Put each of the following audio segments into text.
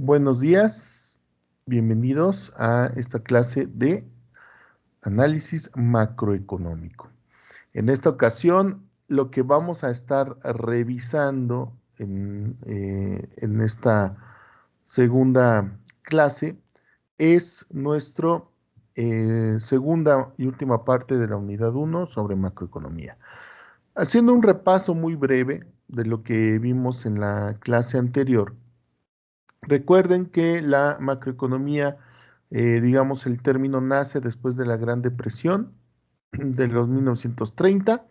Buenos días, bienvenidos a esta clase de análisis macroeconómico. En esta ocasión, lo que vamos a estar revisando en esta segunda clase es nuestra segunda y última parte de la unidad 1 sobre macroeconomía. Haciendo un repaso muy breve de lo que vimos en la clase anterior. Recuerden que la macroeconomía, digamos, el término nace después de la Gran Depresión de los 1930,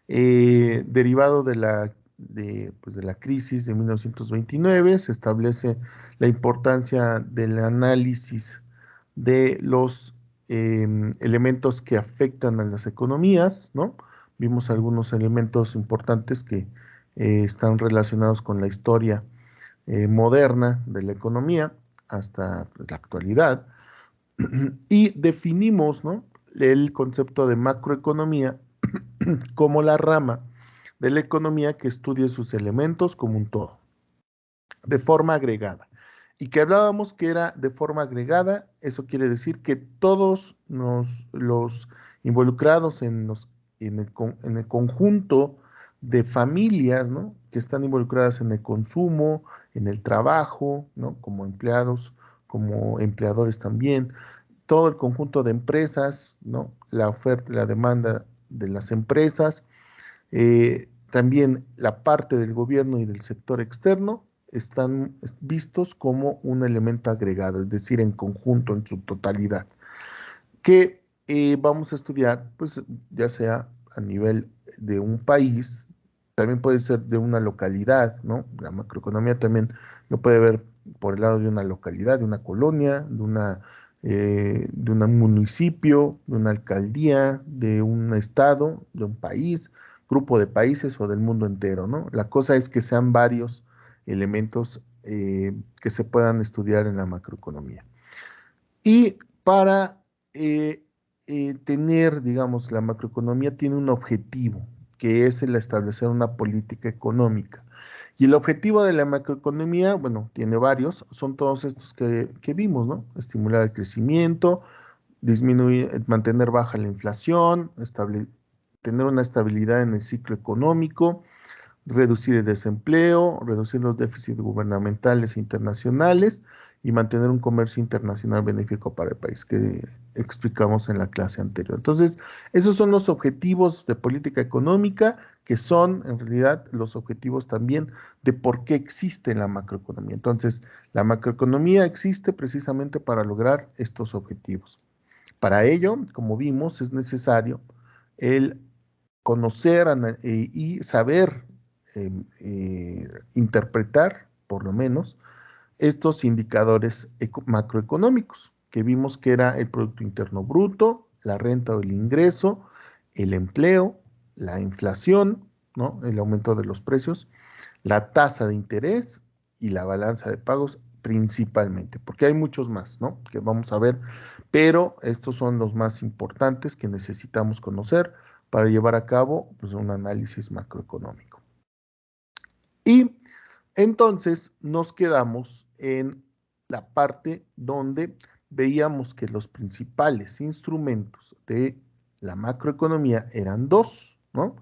derivado pues, de la crisis de 1929. Se establece la importancia del análisis de los elementos que afectan a las economías, ¿no? Vimos algunos elementos importantes que están relacionados con la historia moderna de la economía hasta pues, la actualidad y definimos, ¿no?, el concepto de macroeconomía como la rama de la economía que estudia sus elementos como un todo, de forma agregada. Y que hablábamos que era de forma agregada, eso quiere decir que todos los involucrados en el conjunto de familias, ¿no?, que están involucradas en el consumo, en el trabajo, ¿no?, como empleados, como empleadores también, todo el conjunto de empresas, ¿no?, la oferta y la demanda de las empresas, también la parte del gobierno y del sector externo están vistos como un elemento agregado, es decir, en conjunto, en su totalidad, que vamos a estudiar, pues ya sea a nivel de un país, también puede ser de una localidad, ¿no? La macroeconomía también lo puede ver por el lado de una localidad, de una colonia, de un municipio, de una alcaldía, de un estado, de un país, grupo de países o del mundo entero, ¿no? La cosa es que sean varios elementos que se puedan estudiar en la macroeconomía. Y para tener, digamos, la macroeconomía tiene un objetivo, que es el establecer una política económica. Y el objetivo de la macroeconomía, bueno, tiene varios, son todos estos que vimos, ¿no? Estimular el crecimiento, disminuir, mantener baja la inflación, tener una estabilidad en el ciclo económico, reducir el desempleo, reducir los déficits gubernamentales e internacionales y mantener un comercio internacional benéfico para el país, que explicamos en la clase anterior. Entonces, esos son los objetivos de política económica, que son en realidad los objetivos también de por qué existe la macroeconomía. Entonces, la macroeconomía existe precisamente para lograr estos objetivos. Para ello, como vimos, es necesario el conocer y saber interpretar, por lo menos, estos indicadores macroeconómicos, que vimos que era el Producto Interno Bruto, la renta o el ingreso, el empleo, la inflación, ¿no?, el aumento de los precios, la tasa de interés y la balanza de pagos principalmente, porque hay muchos más, ¿no?, que vamos a ver, pero estos son los más importantes que necesitamos conocer para llevar a cabo pues, un análisis macroeconómico. Y entonces nos quedamos en la parte donde veíamos que los principales instrumentos de la macroeconomía eran dos, ¿no?,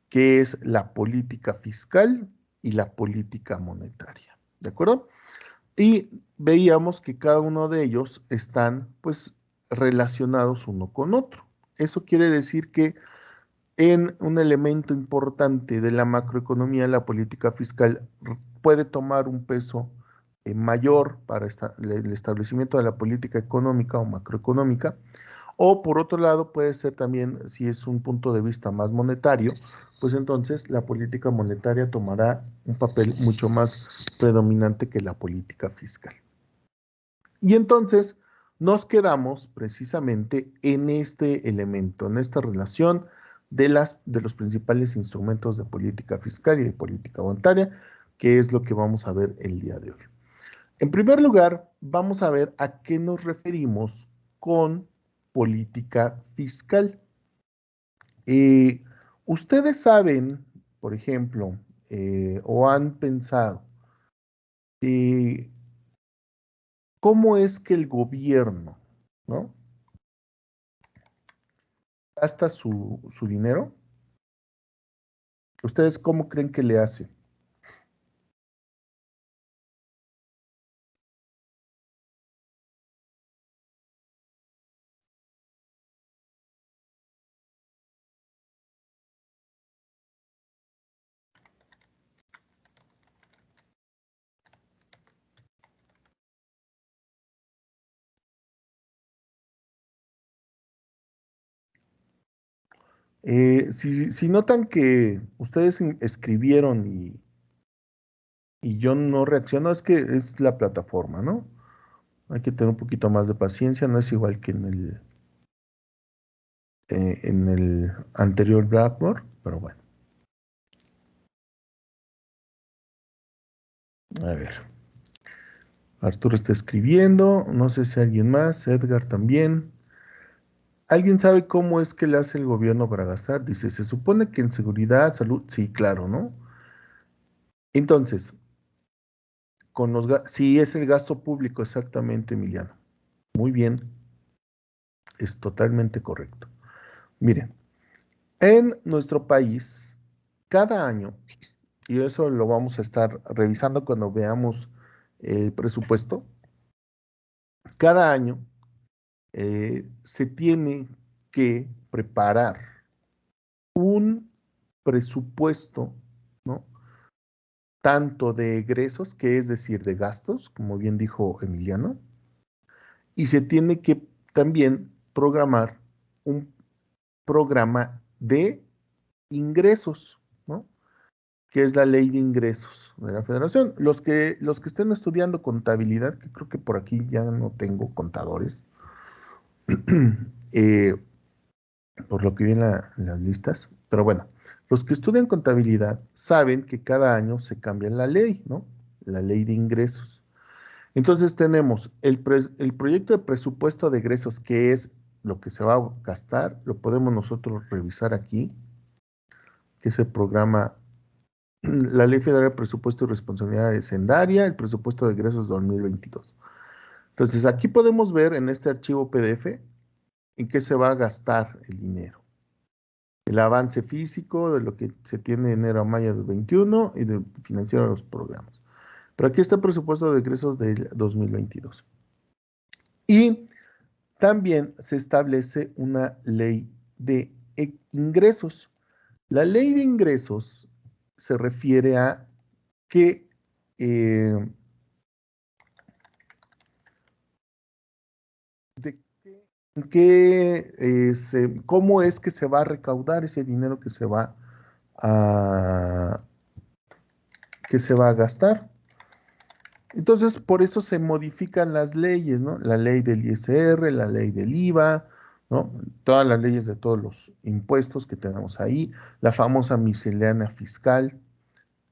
que es la política fiscal y la política monetaria, ¿de acuerdo? Y veíamos que cada uno de ellos están, pues, relacionados uno con otro. Eso quiere decir que en un elemento importante de la macroeconomía, la política fiscal puede tomar un peso mayor para el establecimiento de la política económica o macroeconómica, o por otro lado puede ser también, si es un punto de vista más monetario, pues entonces la política monetaria tomará un papel mucho más predominante que la política fiscal. Y entonces nos quedamos precisamente en este elemento, en esta relación de los principales instrumentos de política fiscal y de política monetaria, que es lo que vamos a ver el día de hoy. En primer lugar, vamos a ver a qué nos referimos con política fiscal. Ustedes saben, por ejemplo, o han pensado, cómo es que el gobierno, ¿no?, gasta su dinero. ¿Ustedes cómo creen que le hace? Si notan que ustedes escribieron y yo no reacciono, es que es la plataforma, ¿no? Hay que tener un poquito más de paciencia, no es igual que en el anterior Blackboard, pero bueno, a ver. Arturo está escribiendo, no sé si alguien más, Edgar también. ¿Alguien sabe cómo es que le hace el gobierno para gastar? Dice, se supone que en seguridad, salud, sí, claro, ¿no? Entonces, sí, es el gasto público, exactamente, Emiliano. Muy bien, es totalmente correcto. Miren, en nuestro país, cada año, y eso lo vamos a estar revisando cuando veamos el presupuesto, cada año se tiene que preparar un presupuesto, ¿no?, tanto de egresos, que es decir, de gastos, como bien dijo Emiliano, y se tiene que también programar un programa de ingresos, ¿no?, que es la ley de ingresos de la Federación. Los que estén estudiando contabilidad, que creo que por aquí ya no tengo contadores, eh, por lo que vi en las listas, pero bueno, los que estudian contabilidad saben que cada año se cambia la ley, ¿no? La ley de ingresos. Entonces tenemos el proyecto de presupuesto de egresos, que es lo que se va a gastar, lo podemos nosotros revisar aquí, que es el programa, la Ley Federal de Presupuesto y Responsabilidad Hacendaria, el presupuesto de egresos 2022. Entonces aquí podemos ver en este archivo PDF en qué se va a gastar el dinero. El avance físico de lo que se tiene de enero a mayo del 21 y del financiero de los programas. Pero aquí está el presupuesto de egresos del 2022. Y también se establece una ley de ingresos. La ley de ingresos se refiere a que eh, de cómo es que se va a recaudar ese dinero a, que se va a gastar. Entonces, por eso se modifican las leyes, ¿no? La ley del ISR, la ley del IVA, ¿no? Todas las leyes de todos los impuestos que tenemos ahí, la famosa miscelánea fiscal,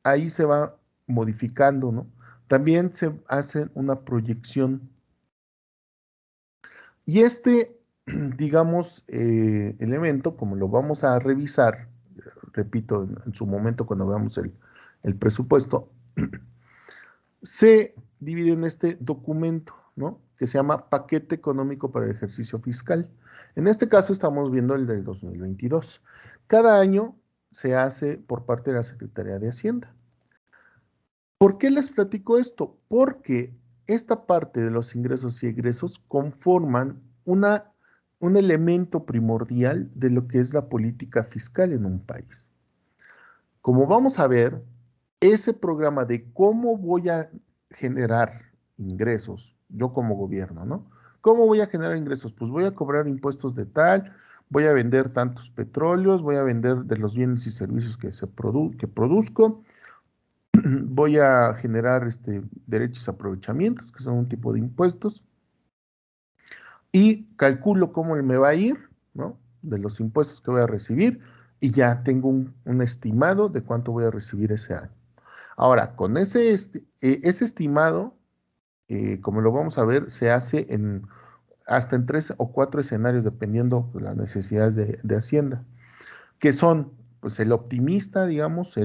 ahí se va modificando, ¿no? También se hace una proyección. Y digamos, elemento, como lo vamos a revisar, repito, en su momento cuando veamos el presupuesto, se divide en este documento, ¿no?, que se llama Paquete Económico para el Ejercicio Fiscal. En este caso estamos viendo el del 2022. Cada año se hace por parte de la Secretaría de Hacienda. ¿Por qué les platico esto? Porque esta parte de los ingresos y egresos conforman un elemento primordial de lo que es la política fiscal en un país. Como vamos a ver, ese programa de cómo voy a generar ingresos, yo como gobierno, ¿no? ¿Cómo voy a generar ingresos? Pues voy a cobrar impuestos de tal, voy a vender tantos petróleos, voy a vender de los bienes y servicios que produzco, voy a generar derechos y aprovechamientos, que son un tipo de impuestos, y calculo cómo me va a ir, ¿no?, de los impuestos que voy a recibir, y ya tengo un estimado de cuánto voy a recibir ese año. Ahora, con ese estimado, como lo vamos a ver, se hace hasta en 3 o 4 escenarios, dependiendo de las necesidades de Hacienda, que son, pues, el optimista, digamos,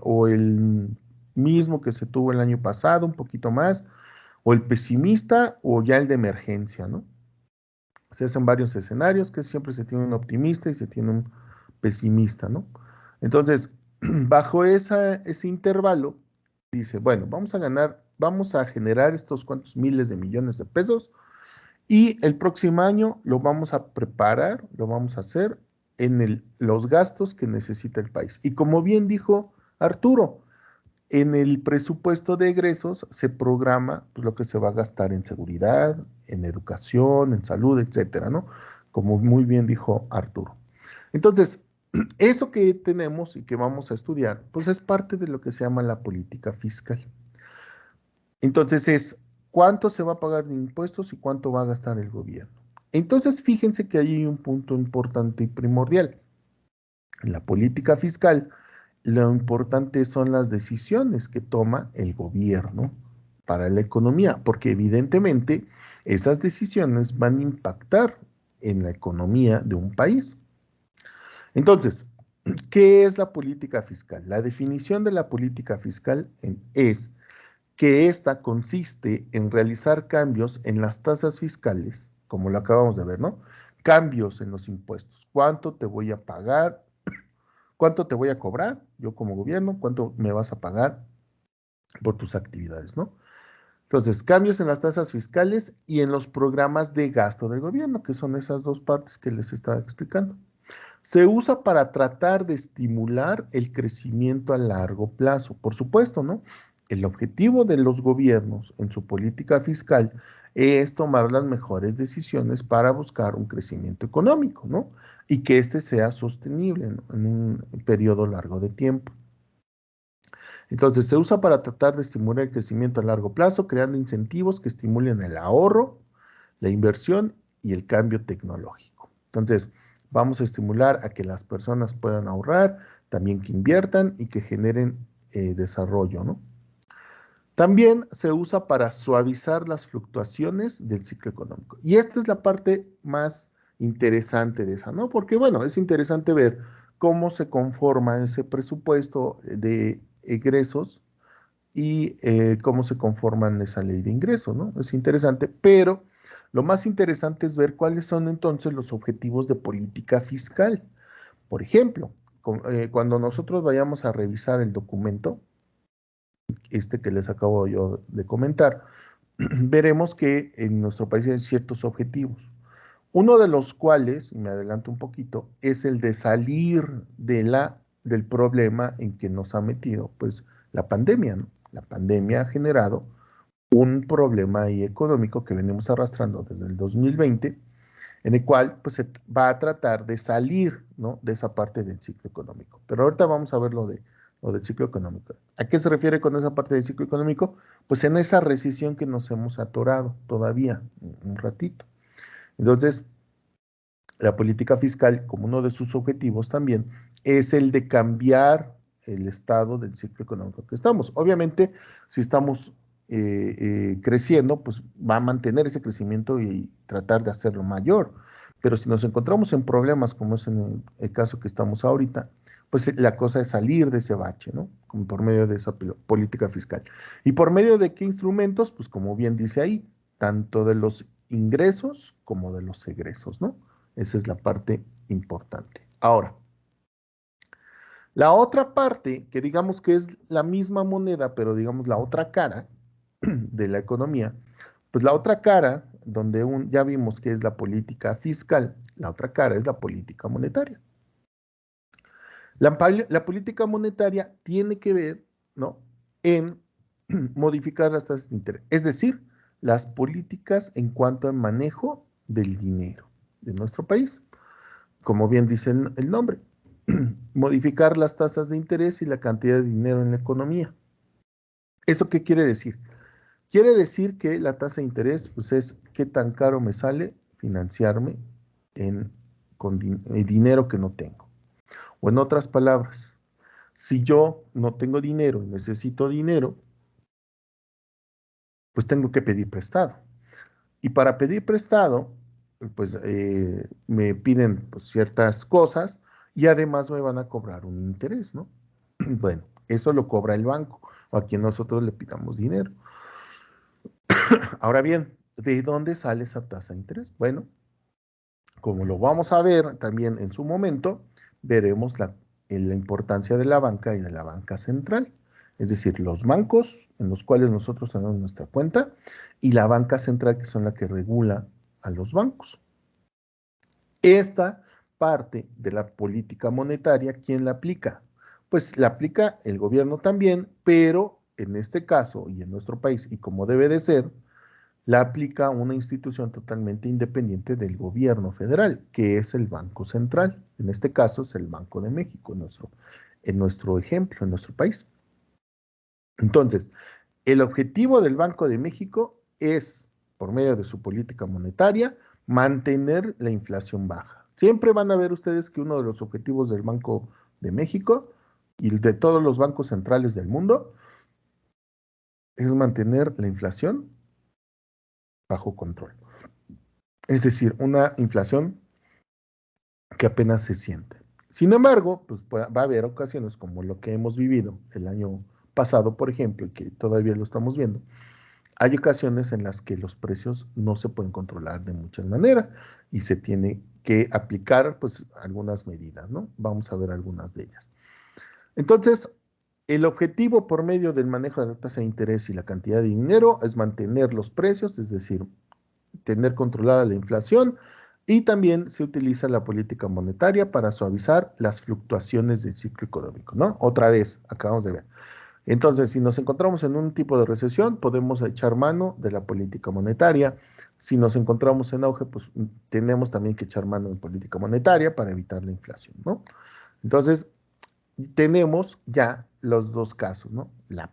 o el mismo que se tuvo el año pasado, un poquito más, o el pesimista o ya el de emergencia, ¿no? Se hacen varios escenarios que siempre se tiene un optimista y se tiene un pesimista, ¿no? Entonces, bajo ese intervalo, dice, bueno, vamos a generar estos cuantos miles de millones de pesos y el próximo año lo vamos a preparar, lo vamos a hacer en los gastos que necesita el país. Y como bien dijo Arturo, en el presupuesto de egresos se programa pues, lo que se va a gastar en seguridad, en educación, en salud, etcétera, ¿no? Como muy bien dijo Arturo. Entonces, eso que tenemos y que vamos a estudiar, pues es parte de lo que se llama la política fiscal. Entonces es cuánto se va a pagar de impuestos y cuánto va a gastar el gobierno. Entonces, fíjense que ahí hay un punto importante y primordial. En la política fiscal, lo importante son las decisiones que toma el gobierno para la economía, porque evidentemente esas decisiones van a impactar en la economía de un país. Entonces, ¿qué es la política fiscal? La definición de la política fiscal es que ésta consiste en realizar cambios en las tasas fiscales, como lo acabamos de ver, ¿no? Cambios en los impuestos. ¿Cuánto te voy a pagar? ¿Cuánto te voy a cobrar yo como gobierno? ¿Cuánto me vas a pagar por tus actividades, ¿no? Entonces, cambios en las tasas fiscales y en los programas de gasto del gobierno, que son esas dos partes que les estaba explicando. Se usa para tratar de estimular el crecimiento a largo plazo. Por supuesto, ¿no? El objetivo de los gobiernos en su política fiscal es tomar las mejores decisiones para buscar un crecimiento económico, ¿no? Y que éste sea sostenible, ¿no? En un periodo largo de tiempo. Entonces, se usa para tratar de estimular el crecimiento a largo plazo, creando incentivos que estimulen el ahorro, la inversión y el cambio tecnológico. Entonces, vamos a estimular a que las personas puedan ahorrar, también que inviertan y que generen desarrollo, ¿no? También se usa para suavizar las fluctuaciones del ciclo económico. Y esta es la parte más interesante de esa, ¿no? Porque, bueno, es interesante ver cómo se conforma ese presupuesto de egresos y cómo se conforman esa ley de ingresos, ¿no? Es interesante, pero lo más interesante es ver cuáles son entonces los objetivos de política fiscal. Por ejemplo, cuando nosotros vayamos a revisar el documento, este que les acabo yo de comentar, veremos que en nuestro país hay ciertos objetivos. Uno de los cuales, y me adelanto un poquito, es el de salir del problema en que nos ha metido, pues, la pandemia, ¿no? La pandemia ha generado un problema ahí económico que venimos arrastrando desde el 2020, en el cual, pues, se va a tratar de salir, ¿no? De esa parte del ciclo económico. Pero ahorita vamos a ver lo del ciclo económico. ¿A qué se refiere con esa parte del ciclo económico? Pues en esa recesión que nos hemos atorado todavía un ratito. Entonces, la política fiscal, como uno de sus objetivos también, es el de cambiar el estado del ciclo económico que estamos. Obviamente, si estamos creciendo, pues va a mantener ese crecimiento y tratar de hacerlo mayor. Pero si nos encontramos en problemas, como es en el caso que estamos ahorita, pues la cosa es salir de ese bache, ¿no? Como por medio de esa política fiscal. ¿Y por medio de qué instrumentos? Pues como bien dice ahí, tanto de los ingresos como de los egresos, ¿no? Esa es la parte importante. Ahora, la otra parte, que digamos que es la misma moneda, pero digamos la otra cara de la economía, pues la otra cara, donde ya vimos que es la política fiscal, la otra cara es la política monetaria. La política monetaria tiene que ver, ¿no? En modificar las tasas de interés, es decir, las políticas en cuanto al manejo del dinero de nuestro país. Como bien dice el nombre, modificar las tasas de interés y la cantidad de dinero en la economía. ¿Eso qué quiere decir? Quiere decir que la tasa de interés pues es qué tan caro me sale financiarme con dinero que no tengo. O en otras palabras, si yo no tengo dinero y necesito dinero, pues tengo que pedir prestado. Y para pedir prestado, pues me piden pues, ciertas cosas y además me van a cobrar un interés, ¿no? Bueno, eso lo cobra el banco o a quien nosotros le pidamos dinero. Ahora bien, ¿de dónde sale esa tasa de interés? Bueno, como lo vamos a ver también en su momento, veremos la importancia de la banca y de la banca central. Es decir, los bancos en los cuales nosotros tenemos nuestra cuenta y la banca central que son la que regula a los bancos. Esta parte de la política monetaria, ¿quién la aplica? Pues la aplica el gobierno también, pero en este caso y en nuestro país, y como debe de ser, la aplica una institución totalmente independiente del gobierno federal, que es el Banco Central. En este caso es el Banco de México, en nuestro ejemplo, en nuestro país. Entonces, el objetivo del Banco de México es, por medio de su política monetaria, mantener la inflación baja. Siempre van a ver ustedes que uno de los objetivos del Banco de México y de todos los bancos centrales del mundo es mantener la inflación bajo control. Es decir, una inflación que apenas se siente. Sin embargo, pues va a haber ocasiones como lo que hemos vivido el año pasado, por ejemplo, y que todavía lo estamos viendo. Hay ocasiones en las que los precios no se pueden controlar de muchas maneras y se tiene que aplicar pues algunas medidas, ¿no? Vamos a ver algunas de ellas. Entonces, el objetivo por medio del manejo de la tasa de interés y la cantidad de dinero es mantener los precios, es decir, tener controlada la inflación, y también se utiliza la política monetaria para suavizar las fluctuaciones del ciclo económico, ¿no? Otra vez, acabamos de ver. Entonces, si nos encontramos en un tipo de recesión, podemos echar mano de la política monetaria. Si nos encontramos en auge, pues tenemos también que echar mano de política monetaria para evitar la inflación, ¿no? Entonces, tenemos ya los dos casos, ¿no? La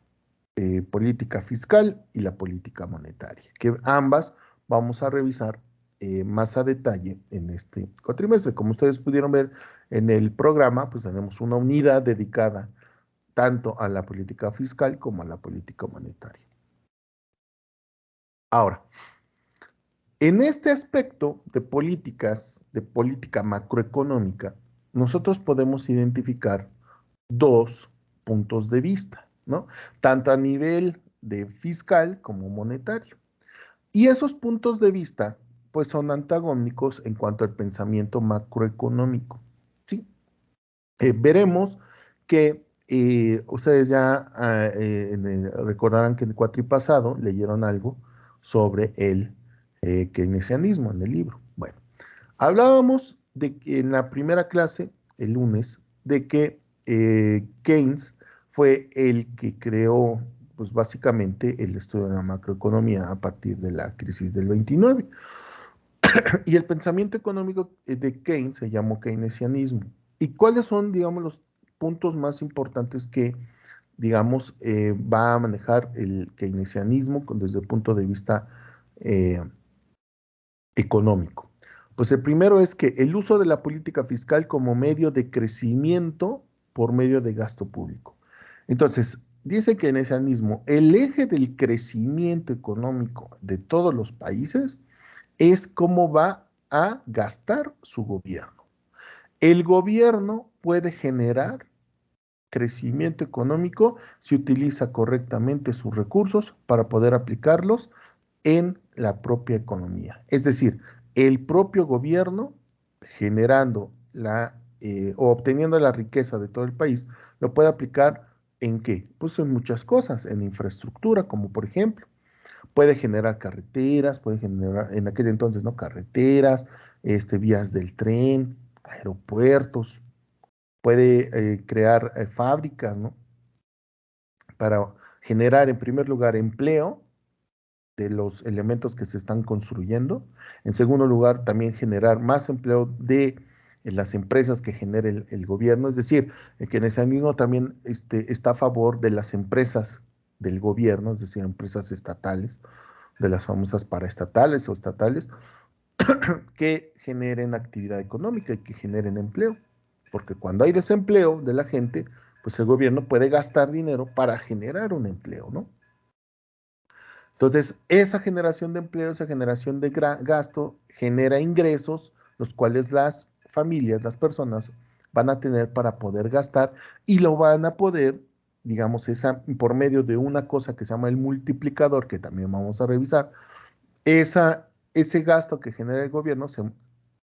política fiscal y la política monetaria, que ambas vamos a revisar más a detalle en este cuatrimestre. Como ustedes pudieron ver en el programa, pues tenemos una unidad dedicada tanto a la política fiscal como a la política monetaria. Ahora, en este aspecto de políticas, de política macroeconómica, nosotros podemos identificar dos puntos de vista, ¿no? Tanto a nivel de fiscal como monetario. Y esos puntos de vista, pues son antagónicos en cuanto al pensamiento macroeconómico, ¿sí? Veremos que ustedes ya recordarán que en el cuatri pasado leyeron algo sobre el keynesianismo en el libro. Bueno, hablábamos de que en la primera clase, el lunes, de que Keynes fue el que creó, pues básicamente, el estudio de la macroeconomía a partir de la crisis del 29. Y el pensamiento económico de Keynes se llamó keynesianismo. ¿Y cuáles son, digamos, los puntos más importantes que, digamos, va a manejar el keynesianismo desde el punto de vista eh, económico? Pues el primero es que el uso de la política fiscal como medio de crecimiento por medio de gasto público. Entonces, dice keynesianismo, el eje del crecimiento económico de todos los países es cómo va a gastar su gobierno. El gobierno puede generar crecimiento económico si utiliza correctamente sus recursos para poder aplicarlos en la propia economía. Es decir, el propio gobierno generando o obteniendo la riqueza de todo el país, lo puede aplicar ¿en qué? Pues en muchas cosas, en infraestructura, como por ejemplo, puede generar carreteras, puede generar, en aquel entonces, ¿no? Carreteras, vías del tren, aeropuertos, puede crear fábricas, ¿no? Para generar, en primer lugar, empleo de los elementos que se están construyendo. En segundo lugar, también generar más empleo de las empresas que genere el gobierno. Es decir, el keynesianismo también está a favor de las empresas del gobierno, es decir, empresas estatales, de las famosas paraestatales o estatales, que generen actividad económica y que generen empleo. Porque cuando hay desempleo de la gente, pues el gobierno puede gastar dinero para generar un empleo, ¿no? Entonces, esa generación de empleo, esa generación de gasto genera ingresos, los cuales las familias, las personas van a tener para poder gastar y lo van a poder digamos, por medio de una cosa que se llama el multiplicador, que también vamos a revisar, ese gasto que genera el gobierno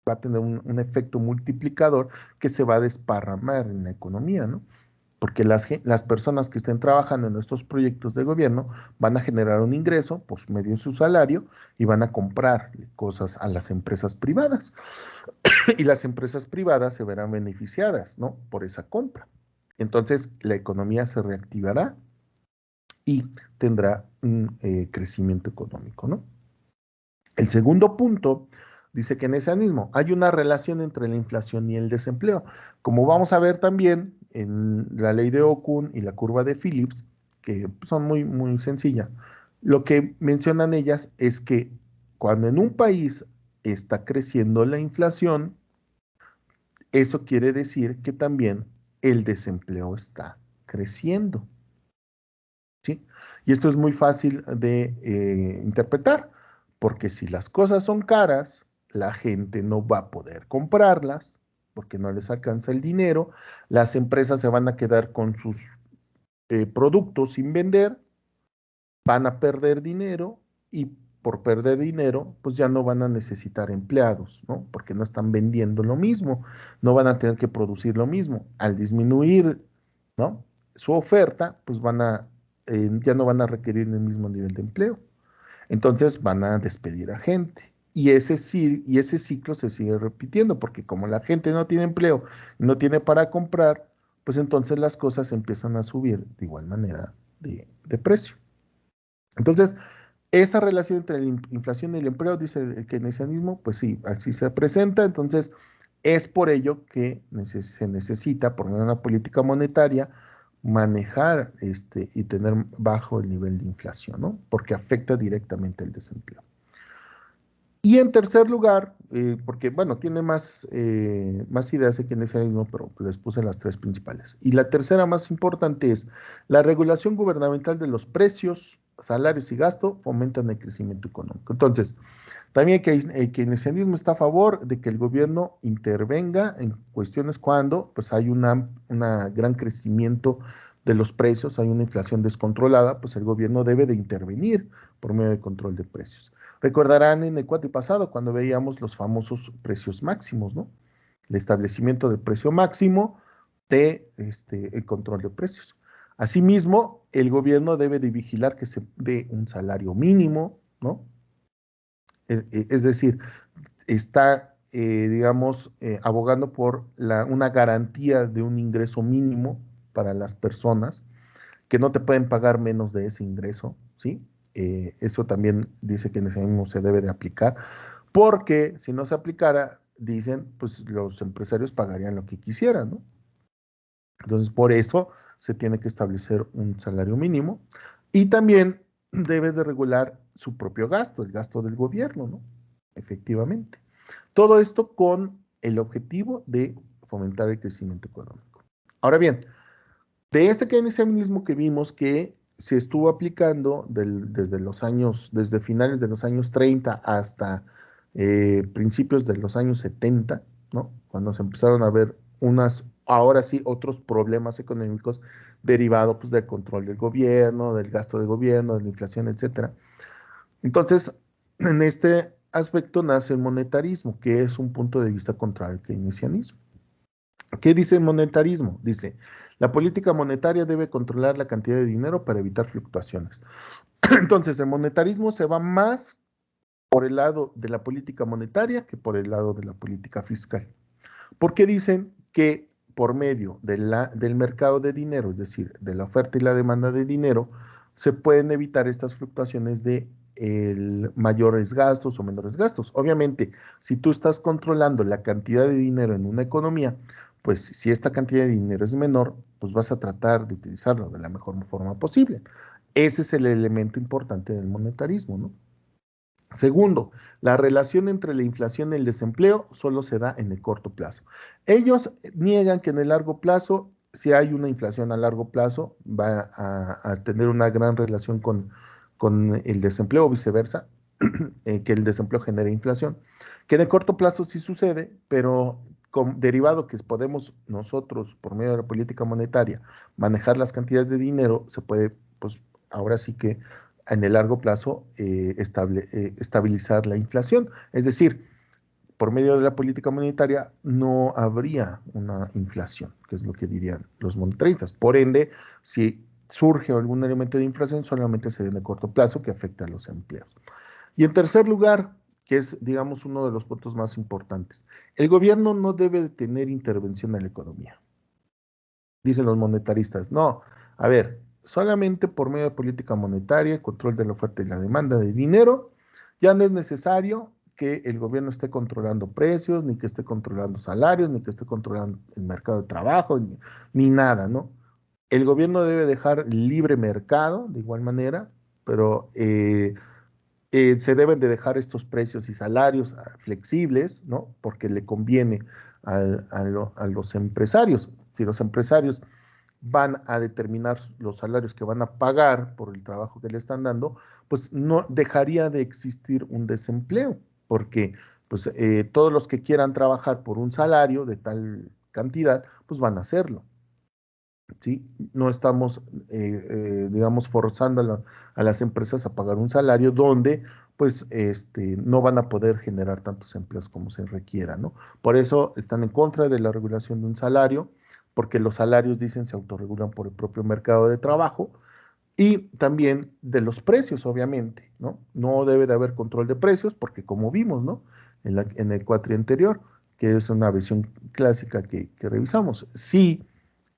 va a tener un efecto multiplicador que se va a desparramar en la economía, ¿no? Porque las personas que estén trabajando en estos proyectos de gobierno van a generar un ingreso por medio de su salario y van a comprar cosas a las empresas privadas. Y las empresas privadas se verán beneficiadas, ¿no? Por esa compra. Entonces, la economía se reactivará y tendrá un crecimiento económico, ¿no? El segundo punto dice que keynesianismo, hay una relación entre la inflación y el desempleo. Como vamos a ver también en la ley de Okun y la curva de Phillips, que son muy, muy sencillas, lo que mencionan ellas es que cuando en un país está creciendo la inflación, eso quiere decir que también el desempleo está creciendo, ¿sí? Y esto es muy fácil de interpretar, porque si las cosas son caras, la gente no va a poder comprarlas, porque no les alcanza el dinero, las empresas se van a quedar con sus productos sin vender, van a perder dinero y por perder dinero, pues ya no van a necesitar empleados, ¿no? Porque no están vendiendo lo mismo, no van a tener que producir lo mismo. Al disminuir, ¿no? Su oferta, pues ya no van a requerir el mismo nivel de empleo. Entonces van a despedir a gente. Y ese ciclo se sigue repitiendo, porque como la gente no tiene empleo y no tiene para comprar, pues entonces las cosas empiezan a subir de igual manera de precio. Entonces, esa relación entre la inflación y el empleo, dice el keynesianismo, pues sí, así se presenta. Entonces, es por ello que se necesita, por medio de una política monetaria, manejar y tener bajo el nivel de inflación, ¿no? Porque afecta directamente el desempleo. Y en tercer lugar, porque bueno, tiene más ideas el keynesianismo, pero les puse las tres principales. Y la tercera más importante es la regulación gubernamental de los precios, salarios y gasto fomentan el crecimiento económico. Entonces, también el keynesianismo está a favor de que el gobierno intervenga en cuestiones cuando pues, hay un gran crecimiento de los precios, hay una inflación descontrolada, pues el gobierno debe de intervenir por medio de control de precios. Recordarán en el pasado cuando veíamos los famosos precios máximos, ¿no? El establecimiento del precio máximo de el control de precios. Asimismo, el gobierno debe de vigilar que se dé un salario mínimo, ¿no? Es decir, está, digamos, abogando por una garantía de un ingreso mínimo para las personas que no te pueden pagar menos de ese ingreso, ¿sí? Eso también dice que en ese mismo se debe de aplicar, porque si no se aplicara, dicen, pues los empresarios pagarían lo que quisieran, ¿no? Entonces, por eso se tiene que establecer un salario mínimo y también debe de regular su propio gasto, el gasto del gobierno, ¿no? Efectivamente. Todo esto con el objetivo de fomentar el crecimiento económico. Ahora bien, de este keynesianismo que vimos que se estuvo aplicando desde finales de los años 30 hasta principios de los años 70, ¿no? Cuando se empezaron a ver ahora sí, otros problemas económicos derivados pues, del control del gobierno, del gasto del gobierno, de la inflación, etcétera. Entonces, en este aspecto nace el monetarismo, que es un punto de vista contrario al keynesianismo. ¿Qué dice el monetarismo? Dice, la política monetaria debe controlar la cantidad de dinero para evitar fluctuaciones. Entonces, el monetarismo se va más por el lado de la política monetaria que por el lado de la política fiscal. Porque dicen que por medio del mercado de dinero, es decir, de la oferta y la demanda de dinero, se pueden evitar estas fluctuaciones de mayores gastos o menores gastos. Obviamente, si tú estás controlando la cantidad de dinero en una economía, pues si esta cantidad de dinero es menor, pues vas a tratar de utilizarlo de la mejor forma posible. Ese es el elemento importante del monetarismo, ¿no? Segundo, la relación entre la inflación y el desempleo solo se da en el corto plazo. Ellos niegan que en el largo plazo, si hay una inflación a largo plazo, va a tener una gran relación con el desempleo o viceversa, que el desempleo genere inflación, que en el corto plazo sí sucede, pero derivado que podemos nosotros, por medio de la política monetaria, manejar las cantidades de dinero, se puede, pues ahora sí que en el largo plazo, estabilizar la inflación. Es decir, por medio de la política monetaria no habría una inflación, que es lo que dirían los monetaristas. Por ende, si surge algún elemento de inflación, solamente sería de corto plazo que afecta a los empleos. Y en tercer lugar, que es, digamos, uno de los puntos más importantes, el gobierno no debe de tener intervención en la economía, dicen los monetaristas. No, a ver, solamente por medio de política monetaria, control de la oferta y la demanda de dinero, ya no es necesario que el gobierno esté controlando precios, ni que esté controlando salarios, ni que esté controlando el mercado de trabajo, ni nada, ¿no? El gobierno debe dejar libre mercado, de igual manera, pero se deben de dejar estos precios y salarios flexibles, ¿no? Porque le conviene a los empresarios. Si los empresarios van a determinar los salarios que van a pagar por el trabajo que le están dando, pues no dejaría de existir un desempleo, porque pues todos los que quieran trabajar por un salario de tal cantidad, pues van a hacerlo. ¿Sí? No estamos, digamos, forzando a las empresas a pagar un salario donde, pues, no van a poder generar tantos empleos como se requiera, ¿no? Por eso están en contra de la regulación de un salario, porque los salarios, dicen, se autorregulan por el propio mercado de trabajo y también de los precios, obviamente, ¿no? No debe de haber control de precios, porque como vimos, ¿no? En el cuatri anterior, que es una visión clásica que revisamos, sí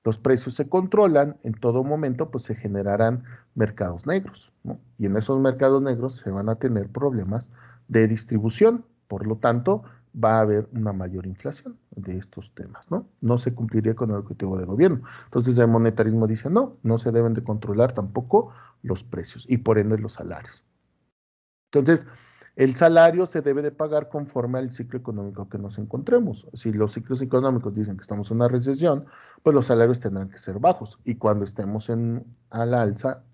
los precios se controlan en todo momento, pues se generarán mercados negros, ¿no? Y en esos mercados negros se van a tener problemas de distribución, por lo tanto, va a haber una mayor inflación de estos temas, ¿no? No se cumpliría con el objetivo del gobierno. Entonces el monetarismo dice, no, no se deben de controlar tampoco los precios y por ende los salarios. Entonces, el salario se debe de pagar conforme al ciclo económico que nos encontremos. Si los ciclos económicos dicen que estamos en una recesión, pues los salarios tendrán que ser bajos. Y cuando estemos a la alza,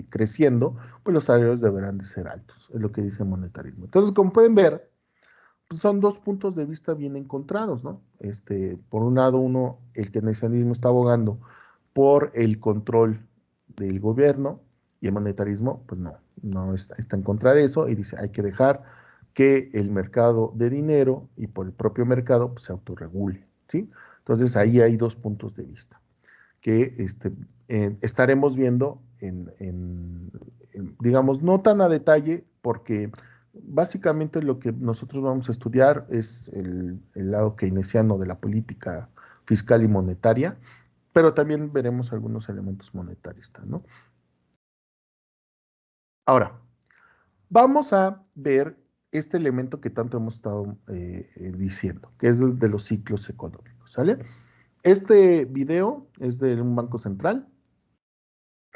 creciendo, pues los salarios deberán de ser altos. Es lo que dice el monetarismo. Entonces, como pueden ver, pues son dos puntos de vista bien encontrados, ¿no? Por un lado, el keynesianismo está abogando por el control del gobierno y el monetarismo, pues no está en contra de eso y dice, hay que dejar que el mercado de dinero y por el propio mercado pues, se autorregule, ¿sí? Entonces ahí hay dos puntos de vista que estaremos viendo digamos, no tan a detalle, porque básicamente lo que nosotros vamos a estudiar es el lado keynesiano de la política fiscal y monetaria, pero también veremos algunos elementos monetaristas, ¿no? Ahora, vamos a ver este elemento que tanto hemos estado diciendo, que es el de los ciclos económicos, ¿sale? Este video es de un banco central.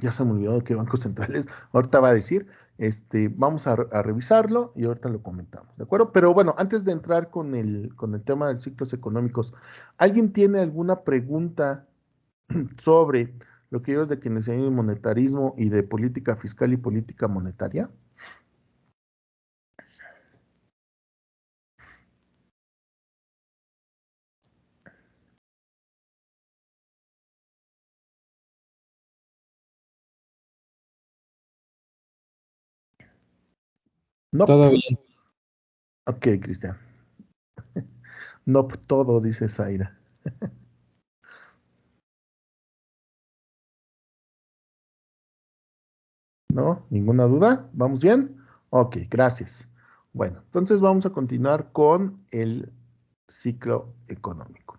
Ya se me olvidó de qué banco central es. Ahorita va a decir. Vamos a revisarlo y ahorita lo comentamos, ¿de acuerdo? Pero bueno, antes de entrar con el tema de los ciclos económicos, ¿alguien tiene alguna pregunta sobre lo que ellos de keynesianismo y monetarismo y de política fiscal y política monetaria? No. Todo bien. Ok, Cristian. No todo, dice Zaira. ¿No? ¿Ninguna duda? ¿Vamos bien? Ok, gracias. Bueno, entonces vamos a continuar con el ciclo económico.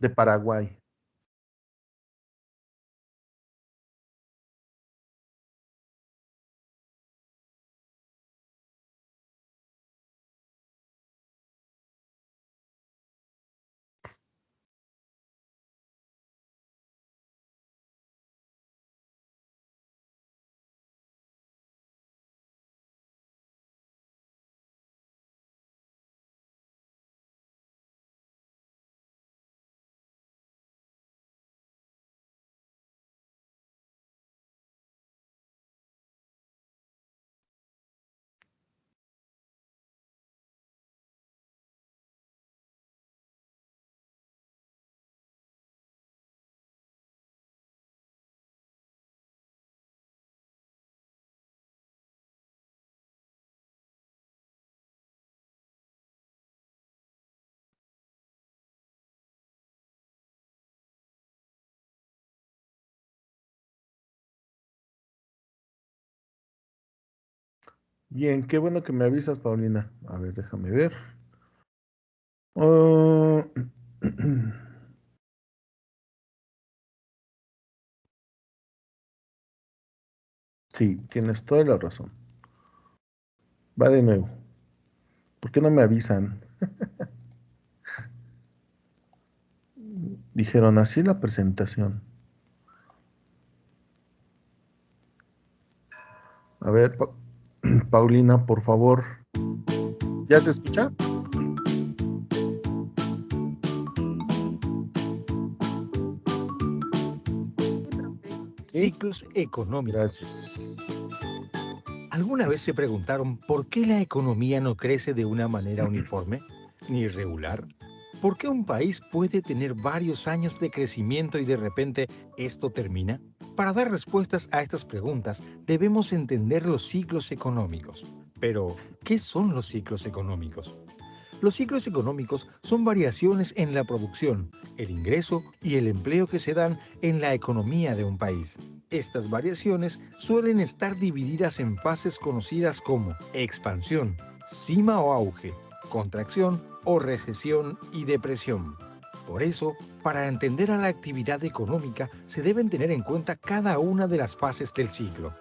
De Paraguay. Bien, qué bueno que me avisas, Paulina. A ver, déjame ver. Ah, sí, tienes toda la razón. Va de nuevo. ¿Por qué no me avisan? Dijeron así la presentación. A ver, Paulina, por favor. ¿Ya se escucha? Sí, Ciclos económicos. gracias. ¿Alguna vez se preguntaron por qué la economía no crece de una manera uniforme ni regular? ¿Por qué un país puede tener varios años de crecimiento y de repente esto termina? Para dar respuestas a estas preguntas debemos entender los ciclos económicos. Pero, ¿qué son los ciclos económicos? Los ciclos económicos son variaciones en la producción, el ingreso y el empleo que se dan en la economía de un país. Estas variaciones suelen estar divididas en fases conocidas como expansión, cima o auge, contracción o recesión y depresión. Por eso, para entender a la actividad económica se deben tener en cuenta cada una de las fases del ciclo.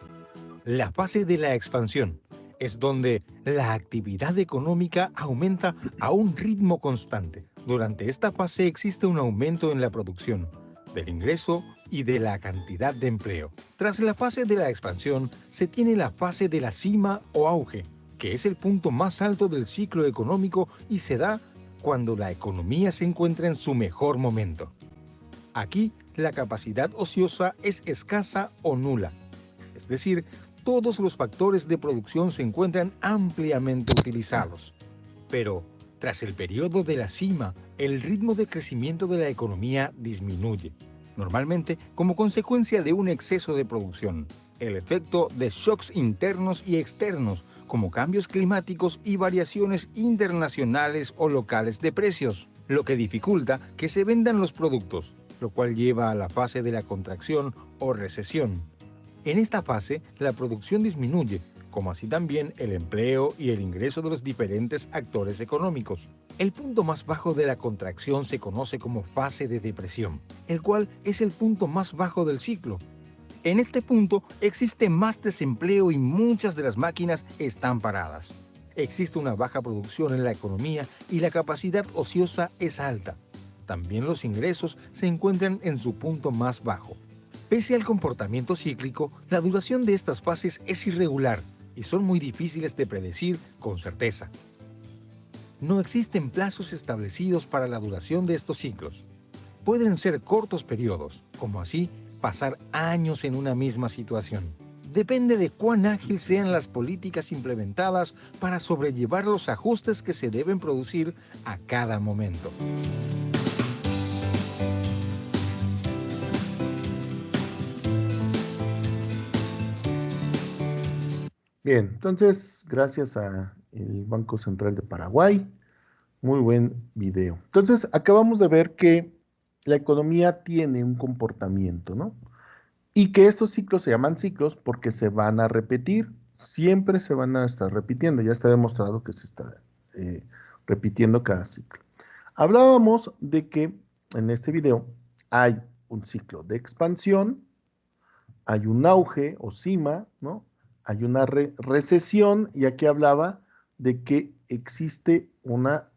La fase de la expansión es donde la actividad económica aumenta a un ritmo constante. Durante esta fase existe un aumento en la producción, del ingreso y de la cantidad de empleo. Tras la fase de la expansión se tiene la fase de la cima o auge, que es el punto más alto del ciclo económico y se da cuando la economía se encuentra en su mejor momento. Aquí la capacidad ociosa es escasa o nula, es decir, todos los factores de producción se encuentran ampliamente utilizados. Pero, tras el periodo de la cima, el ritmo de crecimiento de la economía disminuye, normalmente como consecuencia de un exceso de producción. El efecto de shocks internos y externos, como cambios climáticos y variaciones internacionales o locales de precios, lo que dificulta que se vendan los productos, lo cual lleva a la fase de la contracción o recesión. En esta fase, la producción disminuye, como así también el empleo y el ingreso de los diferentes actores económicos. El punto más bajo de la contracción se conoce como fase de depresión, el cual es el punto más bajo del ciclo. En este punto existe más desempleo y muchas de las máquinas están paradas. Existe una baja producción en la economía y la capacidad ociosa es alta. También los ingresos se encuentran en su punto más bajo. Pese al comportamiento cíclico, la duración de estas fases es irregular y son muy difíciles de predecir con certeza. No existen plazos establecidos para la duración de estos ciclos. Pueden ser cortos periodos, como así pasar años en una misma situación. Depende de cuán ágil sean las políticas implementadas para sobrellevar los ajustes que se deben producir a cada momento. Bien, entonces, gracias a el Banco Central de Paraguay, muy buen video. Entonces, acabamos de ver que la economía tiene un comportamiento, ¿no? Y que estos ciclos se llaman ciclos porque se van a repetir, siempre se van a estar repitiendo, ya está demostrado que se está eh, repitiendo cada ciclo. Hablábamos de que en este video hay un ciclo de expansión, hay un auge o cima, ¿no? Hay una recesión y aquí hablaba de que existe una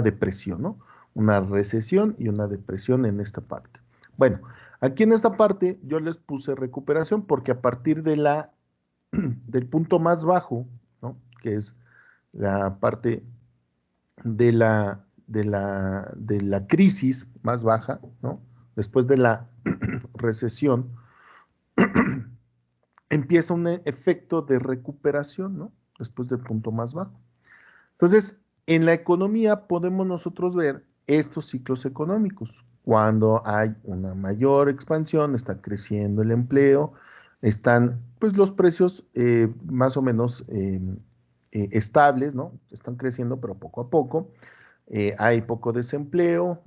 depresión, ¿no? Una recesión y una depresión en esta parte. Bueno, aquí en esta parte yo les puse recuperación porque a partir del punto más bajo, ¿no? Que es la parte de la crisis más baja, ¿no? Después de la recesión, empieza un efecto de recuperación, ¿no? Después del punto más bajo. Entonces, en la economía podemos nosotros ver estos ciclos económicos. Cuando hay una mayor expansión, está creciendo el empleo, están pues los precios más o menos estables, ¿no? Están creciendo, pero poco a poco. Hay poco desempleo,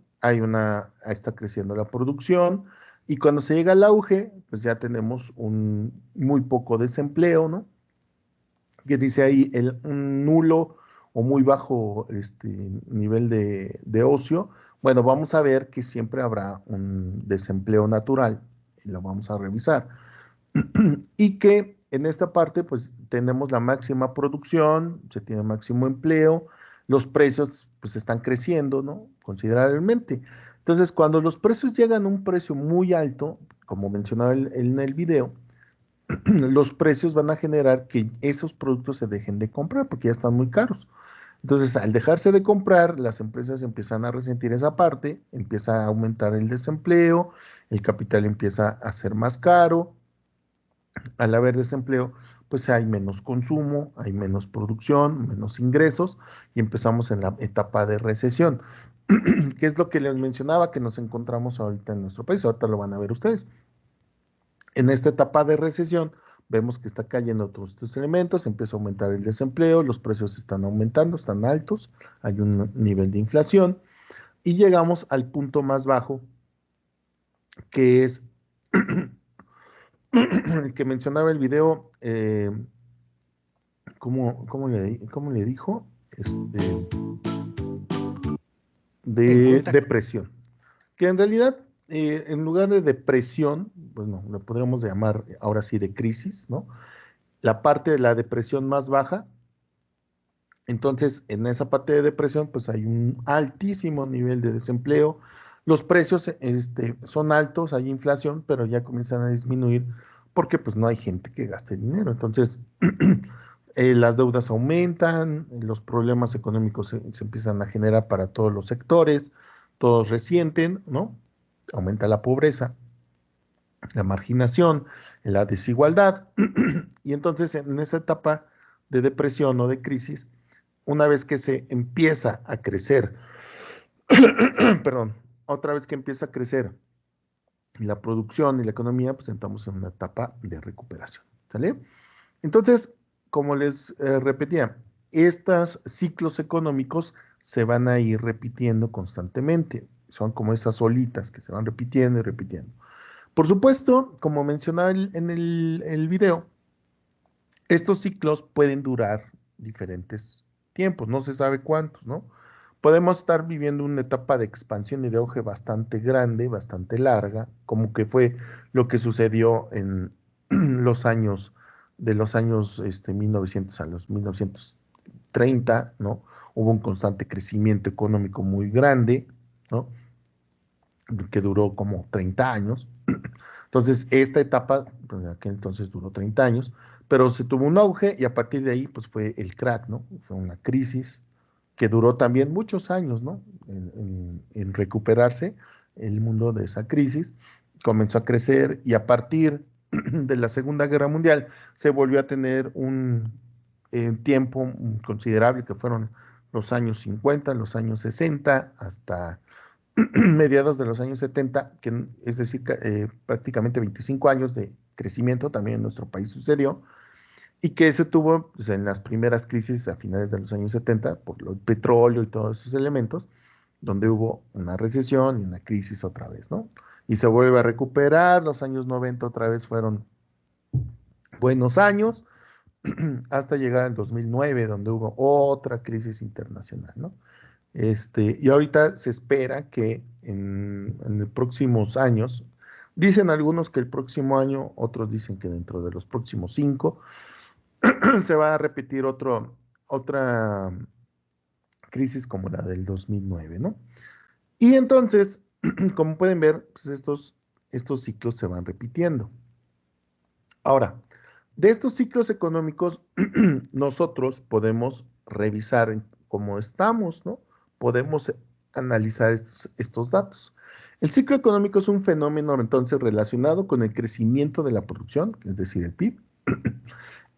está creciendo la producción Y cuando se llega al auge, pues ya tenemos un muy poco desempleo, ¿no? Que dice ahí un nulo o muy bajo nivel de ocio. Bueno, vamos a ver que siempre habrá un desempleo natural y lo vamos a revisar. Y que en esta parte, pues tenemos la máxima producción, se tiene máximo empleo, los precios pues están creciendo, ¿no? Considerablemente. Entonces, cuando los precios llegan a un precio muy alto, como mencionaba en el video, los precios van a generar que esos productos se dejen de comprar porque ya están muy caros. Entonces, al dejarse de comprar, las empresas empiezan a resentir esa parte, empieza a aumentar el desempleo, el capital empieza a ser más caro. Al haber desempleo, pues hay menos consumo, hay menos producción, menos ingresos y empezamos en la etapa de recesión, que es lo que les mencionaba que nos encontramos ahorita en nuestro país. Ahorita lo van a ver ustedes. En esta etapa de recesión, vemos que está cayendo todos estos elementos, empieza a aumentar el desempleo, los precios están aumentando, están altos, hay un nivel de inflación y llegamos al punto más bajo, que es el que mencionaba el video. ¿Cómo le dijo? En De cuenta, depresión. Que en realidad, en lugar de depresión, bueno, lo podríamos llamar ahora sí de crisis, ¿no? La parte de la depresión más baja. Entonces, en esa parte de depresión, pues hay un altísimo nivel de desempleo. Los precios son altos, hay inflación, pero ya comienzan a disminuir porque pues no hay gente que gaste dinero. Entonces, las deudas aumentan, los problemas económicos se empiezan a generar para todos los sectores, todos resienten, ¿no? Aumenta la pobreza, la marginación, la desigualdad. Y entonces, en esa etapa de depresión o de crisis, una vez que se empieza a crecer, perdón, otra vez que empieza a crecer la producción y la economía, pues entramos en una etapa de recuperación, ¿sale? Entonces, como les repetía, estos ciclos económicos se van a ir repitiendo constantemente. Son como esas olitas que se van repitiendo y repitiendo. Por supuesto, como mencionaba en el video, estos ciclos pueden durar diferentes tiempos, no se sabe cuántos, ¿no? Podemos estar viviendo una etapa de expansión y de auge bastante grande, bastante larga, como que fue lo que sucedió en los años, de los años 1900 a los 1930, ¿no? Hubo un constante crecimiento económico muy grande, ¿no? Que duró como 30 años. Entonces, esta etapa, pues, en aquel entonces duró 30 años, pero se tuvo un auge y a partir de ahí, pues fue el crack, ¿no? Fue una crisis que duró también muchos años, ¿no? En recuperarse el mundo de esa crisis. Comenzó a crecer y a partir de la Segunda Guerra Mundial se volvió a tener un tiempo considerable que fueron los años 50, los años 60, hasta mediados de los años 70, que es decir, prácticamente 25 años de crecimiento también en nuestro país sucedió, y que se tuvo pues, en las primeras crisis a finales de los años 70 por el petróleo y todos esos elementos, donde hubo una recesión y una crisis otra vez, ¿no? Y se vuelve a recuperar, los años 90 otra vez fueron buenos años, hasta llegar al 2009, donde hubo otra crisis internacional, ¿no? Y ahorita se espera que en los próximos años, dicen algunos que el próximo año, otros dicen que dentro de los próximos 5, se va a repetir otra crisis como la del 2009, ¿no? Y entonces, como pueden ver, pues estos ciclos se van repitiendo. Ahora, de estos ciclos económicos, nosotros podemos revisar cómo estamos, ¿no? Podemos analizar estos datos. El ciclo económico es un fenómeno entonces relacionado con el crecimiento de la producción, es decir, el PIB,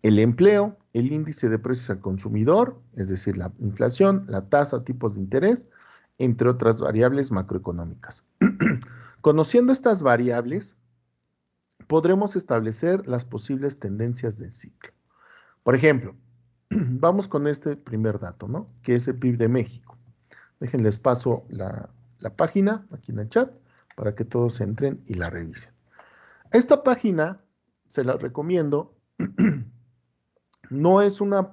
el empleo, el índice de precios al consumidor, es decir, la inflación, la tasa o tipos de interés, entre otras variables macroeconómicas. Conociendo estas variables, podremos establecer las posibles tendencias del ciclo. Por ejemplo, vamos con este primer dato, ¿no? Que es el PIB de México. Déjenles paso la página aquí en el chat para que todos entren y la revisen. Esta página, se la recomiendo, no es una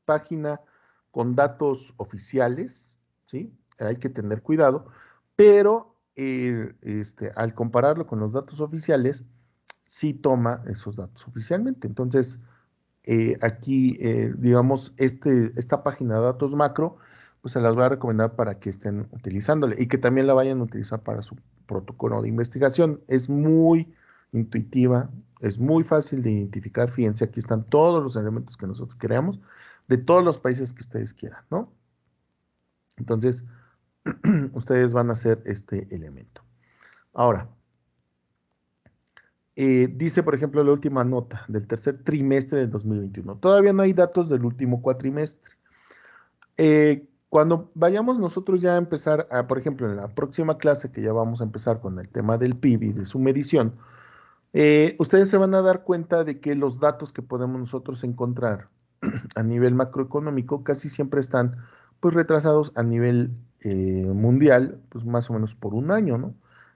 página con datos oficiales, ¿sí? Hay que tener cuidado, pero al compararlo con los datos oficiales, sí toma esos datos oficialmente. Entonces, aquí, digamos, esta página de datos macro, pues se las voy a recomendar para que estén utilizándole y que también la vayan a utilizar para su protocolo de investigación. Es muy intuitiva, es muy fácil de identificar. Fíjense, aquí están todos los elementos que nosotros creamos de todos los países que ustedes quieran, ¿no? Entonces, ustedes van a hacer este elemento. Ahora, dice, por ejemplo, la última nota del tercer trimestre del 2021. Todavía no hay datos del último cuatrimestre. Cuando vayamos nosotros ya a empezar, por ejemplo, en la próxima clase que ya vamos a empezar con el tema del PIB y de su medición, ustedes se van a dar cuenta de que los datos que podemos nosotros encontrar a nivel macroeconómico casi siempre están pues retrasados a nivel mundial, pues más o menos por un año, ¿no?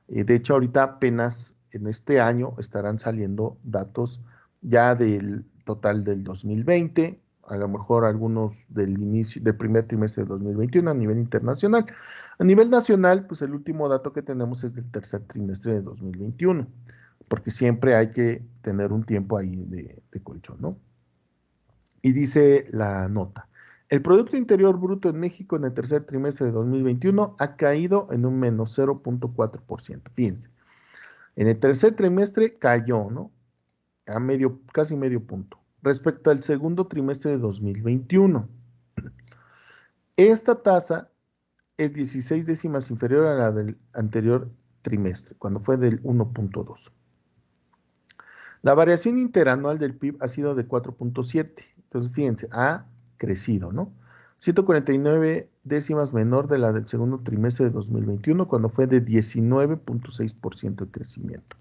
De hecho, ahorita apenas en este año estarán saliendo datos ya del total del 2020, a lo mejor algunos del inicio, del primer trimestre del 2021 a nivel internacional. A nivel nacional, pues el último dato que tenemos es del tercer trimestre de 2021, porque siempre hay que tener un tiempo ahí de colchón, ¿no? Y dice la nota. El Producto Interior Bruto en México en el tercer trimestre de 2021 ha caído en un menos 0.4%. Fíjense, en el tercer trimestre cayó, ¿no? A casi medio punto. Respecto al segundo trimestre de 2021. Esta tasa es 16 décimas inferior a la del anterior trimestre, cuando fue del 1.2. La variación interanual del PIB ha sido de 4.7. Entonces, fíjense, ha crecido, ¿no? 149 décimas menor de la del segundo trimestre de 2021, cuando fue de 19.6% de crecimiento.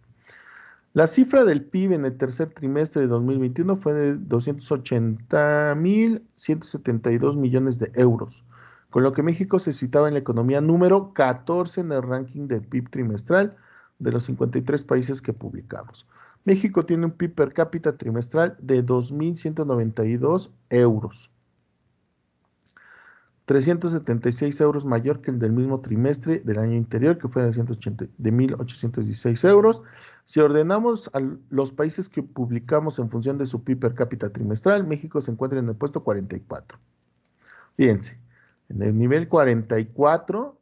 La cifra del PIB en el tercer trimestre de 2021 fue de 280.172 millones de euros, con lo que México se situaba en la economía número 14 en el ranking del PIB trimestral de los 53 países que publicamos. México tiene un PIB per cápita trimestral de 2.192 euros, 376 euros mayor que el del mismo trimestre del año anterior, que fue de 1.816 euros. Si ordenamos a los países que publicamos en función de su PIB per cápita trimestral, México se encuentra en el puesto 44. Fíjense, en el nivel 44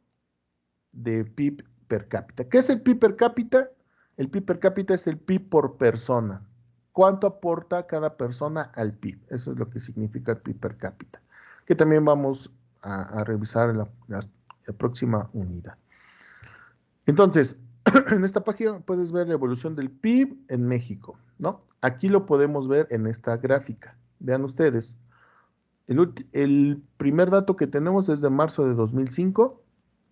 de PIB per cápita. ¿Qué es el PIB per cápita? El PIB per cápita es el PIB por persona. ¿Cuánto aporta cada persona al PIB? Eso es lo que significa el PIB per cápita, que también vamos a revisar en la próxima unidad. Entonces, en esta página puedes ver la evolución del PIB en México, ¿no? Aquí lo podemos ver en esta gráfica. Vean ustedes. El primer dato que tenemos es de marzo de 2005.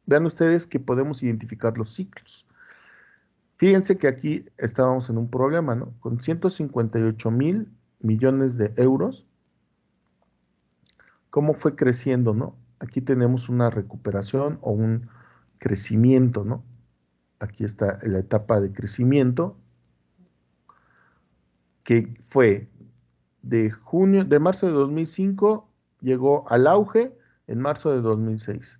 Vean ustedes que podemos identificar los ciclos. Fíjense que aquí estábamos en un problema, ¿no? Con 158.000 millones de euros. ¿Cómo fue creciendo, no? Aquí tenemos una recuperación o un crecimiento, ¿no? Aquí está la etapa de crecimiento, que fue de marzo de 2005, llegó al auge en marzo de 2006.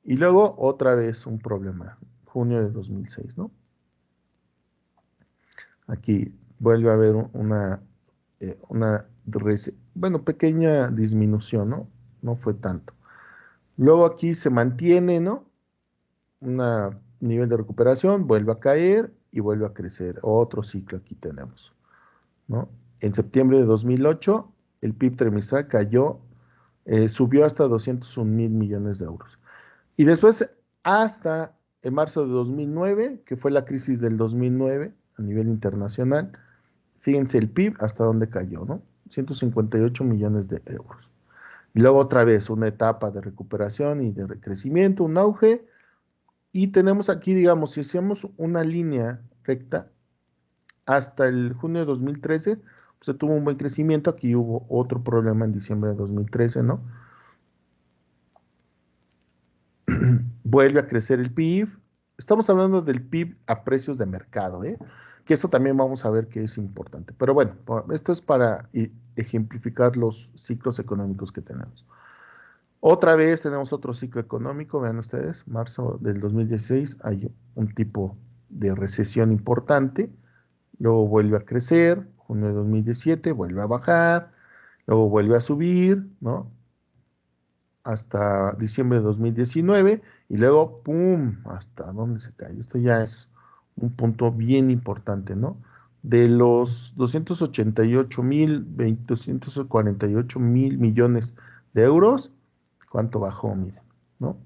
Y luego otra vez un problema, junio de 2006, ¿no? Aquí vuelve a haber una pequeña disminución, ¿no? No fue tanto. Luego aquí se mantiene, ¿no? Un nivel de recuperación, vuelve a caer y vuelve a crecer. Otro ciclo aquí tenemos, ¿no? En septiembre de 2008, el PIB trimestral subió hasta 201.000 millones de euros. Y después, hasta en marzo de 2009, que fue la crisis del 2009 a nivel internacional, fíjense el PIB hasta dónde cayó, ¿no? 158 millones de euros. Y luego otra vez una etapa de recuperación y de crecimiento, un auge. Y tenemos aquí, digamos, si hacemos una línea recta hasta el junio de 2013, pues se tuvo un buen crecimiento. Aquí hubo otro problema en diciembre de 2013, ¿no? Vuelve a crecer el PIB Estamos hablando del PIB a precios de mercado, ¿eh? Que esto también vamos a ver que es importante. Pero bueno, esto es para ejemplificar los ciclos económicos que tenemos. Otra vez tenemos otro ciclo económico, vean ustedes, marzo del 2016 hay un tipo de recesión importante, luego vuelve a crecer, junio de 2017 vuelve a bajar, luego vuelve a subir, ¿no? Hasta diciembre de 2019 y luego, ¡pum!, hasta dónde se cae. Esto ya es un punto bien importante, ¿no? De los 248 mil de euros, ¿cuánto bajó? Miren, ¿no?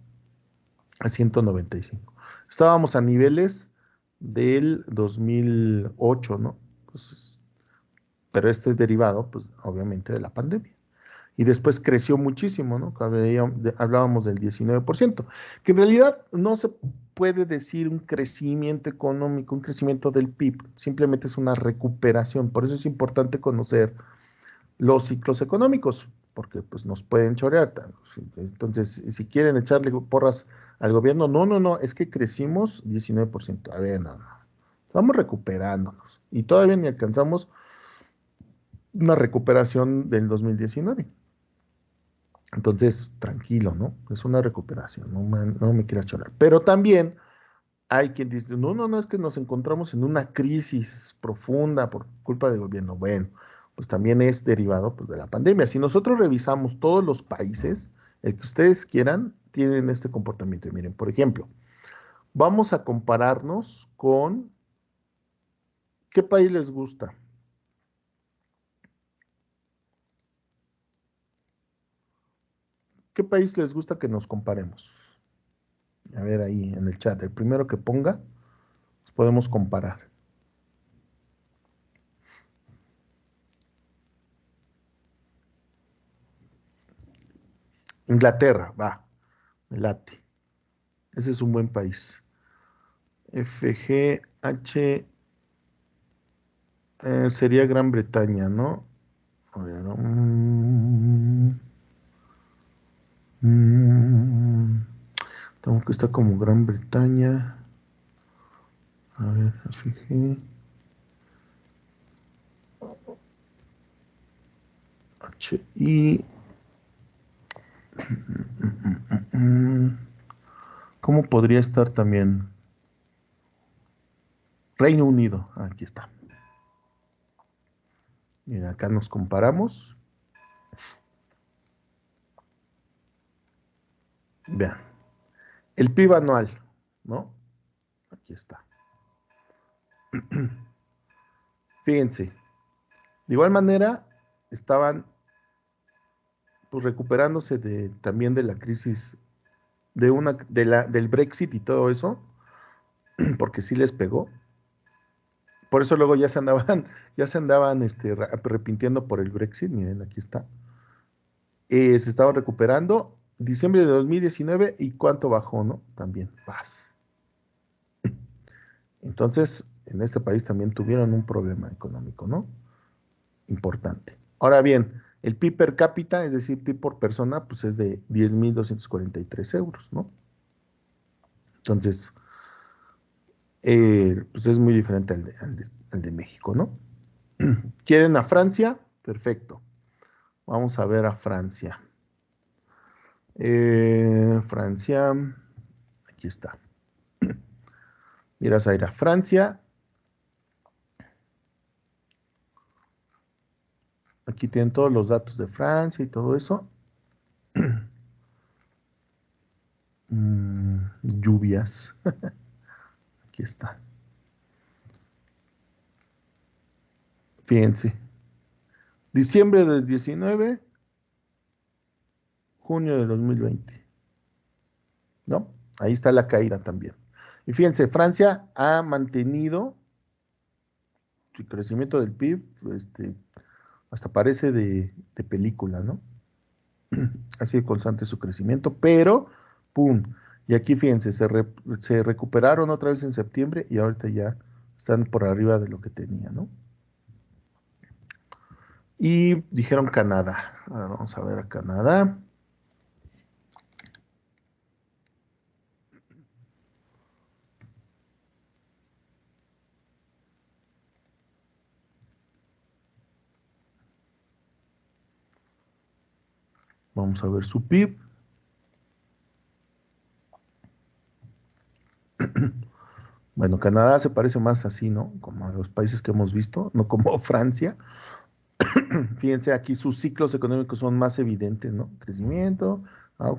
A 195. Estábamos a niveles del 2008, ¿no? Pues, pero este es derivado, pues, obviamente, de la pandemia y después creció muchísimo, ¿no? Hablábamos del 19%, que en realidad no se puede decir un crecimiento económico, un crecimiento del PIB, simplemente es una recuperación. Por eso es importante conocer los ciclos económicos, porque pues nos pueden chorear. Entonces, si quieren echarle porras al gobierno, no, no, no, es que crecimos 19%. A ver, no, no. Estamos recuperándonos y todavía ni alcanzamos una recuperación del 2019. Entonces, tranquilo, ¿no? Es una recuperación, no me quieras chorar. Pero también hay quien dice, no, no, no, es que nos encontramos en una crisis profunda por culpa del gobierno. Bueno, pues también es derivado pues, de la pandemia. Si nosotros revisamos todos los países, el que ustedes quieran, tienen este comportamiento. Y miren, por ejemplo, vamos a compararnos con, ¿qué país les gusta? ¿Qué país les gusta que nos comparemos? A ver ahí en el chat, el primero que ponga, podemos comparar. Inglaterra, va, me late. Ese es un buen país. FGH sería Gran Bretaña, ¿no? A ver, tengo que estar como Gran Bretaña. A ver, FG. HI. ¿Cómo podría estar también? Reino Unido. Aquí está. Mira, acá nos comparamos. Vean. El PIB anual, ¿no? Aquí está. Fíjense. De igual manera, estaban pues, recuperándose también de la crisis del Brexit y todo eso, porque sí les pegó. Por eso luego ya se andaban arrepintiendo por el Brexit. Miren, aquí está. Se estaban recuperando. Diciembre de 2019, ¿y cuánto bajó, no? También, paz. Entonces, en este país también tuvieron un problema económico, ¿no? Importante. Ahora bien, el PIB per cápita, es decir, PIB por persona, pues es de 10.243 euros, ¿no? Entonces, pues es muy diferente al de México, ¿no? ¿Quieren a Francia? Perfecto. Vamos a ver a Francia. Francia, aquí está. Miras a ir a Francia. Aquí tienen todos los datos de Francia y todo eso. Lluvias. Aquí está. Fíjense. Diciembre del 19, junio del 2020. ¿No? Ahí está la caída también. Y fíjense, Francia ha mantenido su crecimiento del PIB, hasta parece de película, ¿no? Ha sido constante su crecimiento, pero, ¡pum! Y aquí fíjense, se recuperaron otra vez en septiembre y ahorita ya están por arriba de lo que tenía, ¿no? Y dijeron Canadá. Ahora vamos a ver a Canadá. Vamos a ver su PIB. Bueno, Canadá se parece más así, ¿no? Como a los países que hemos visto, no como Francia. Fíjense, aquí sus ciclos económicos son más evidentes, ¿no? Crecimiento,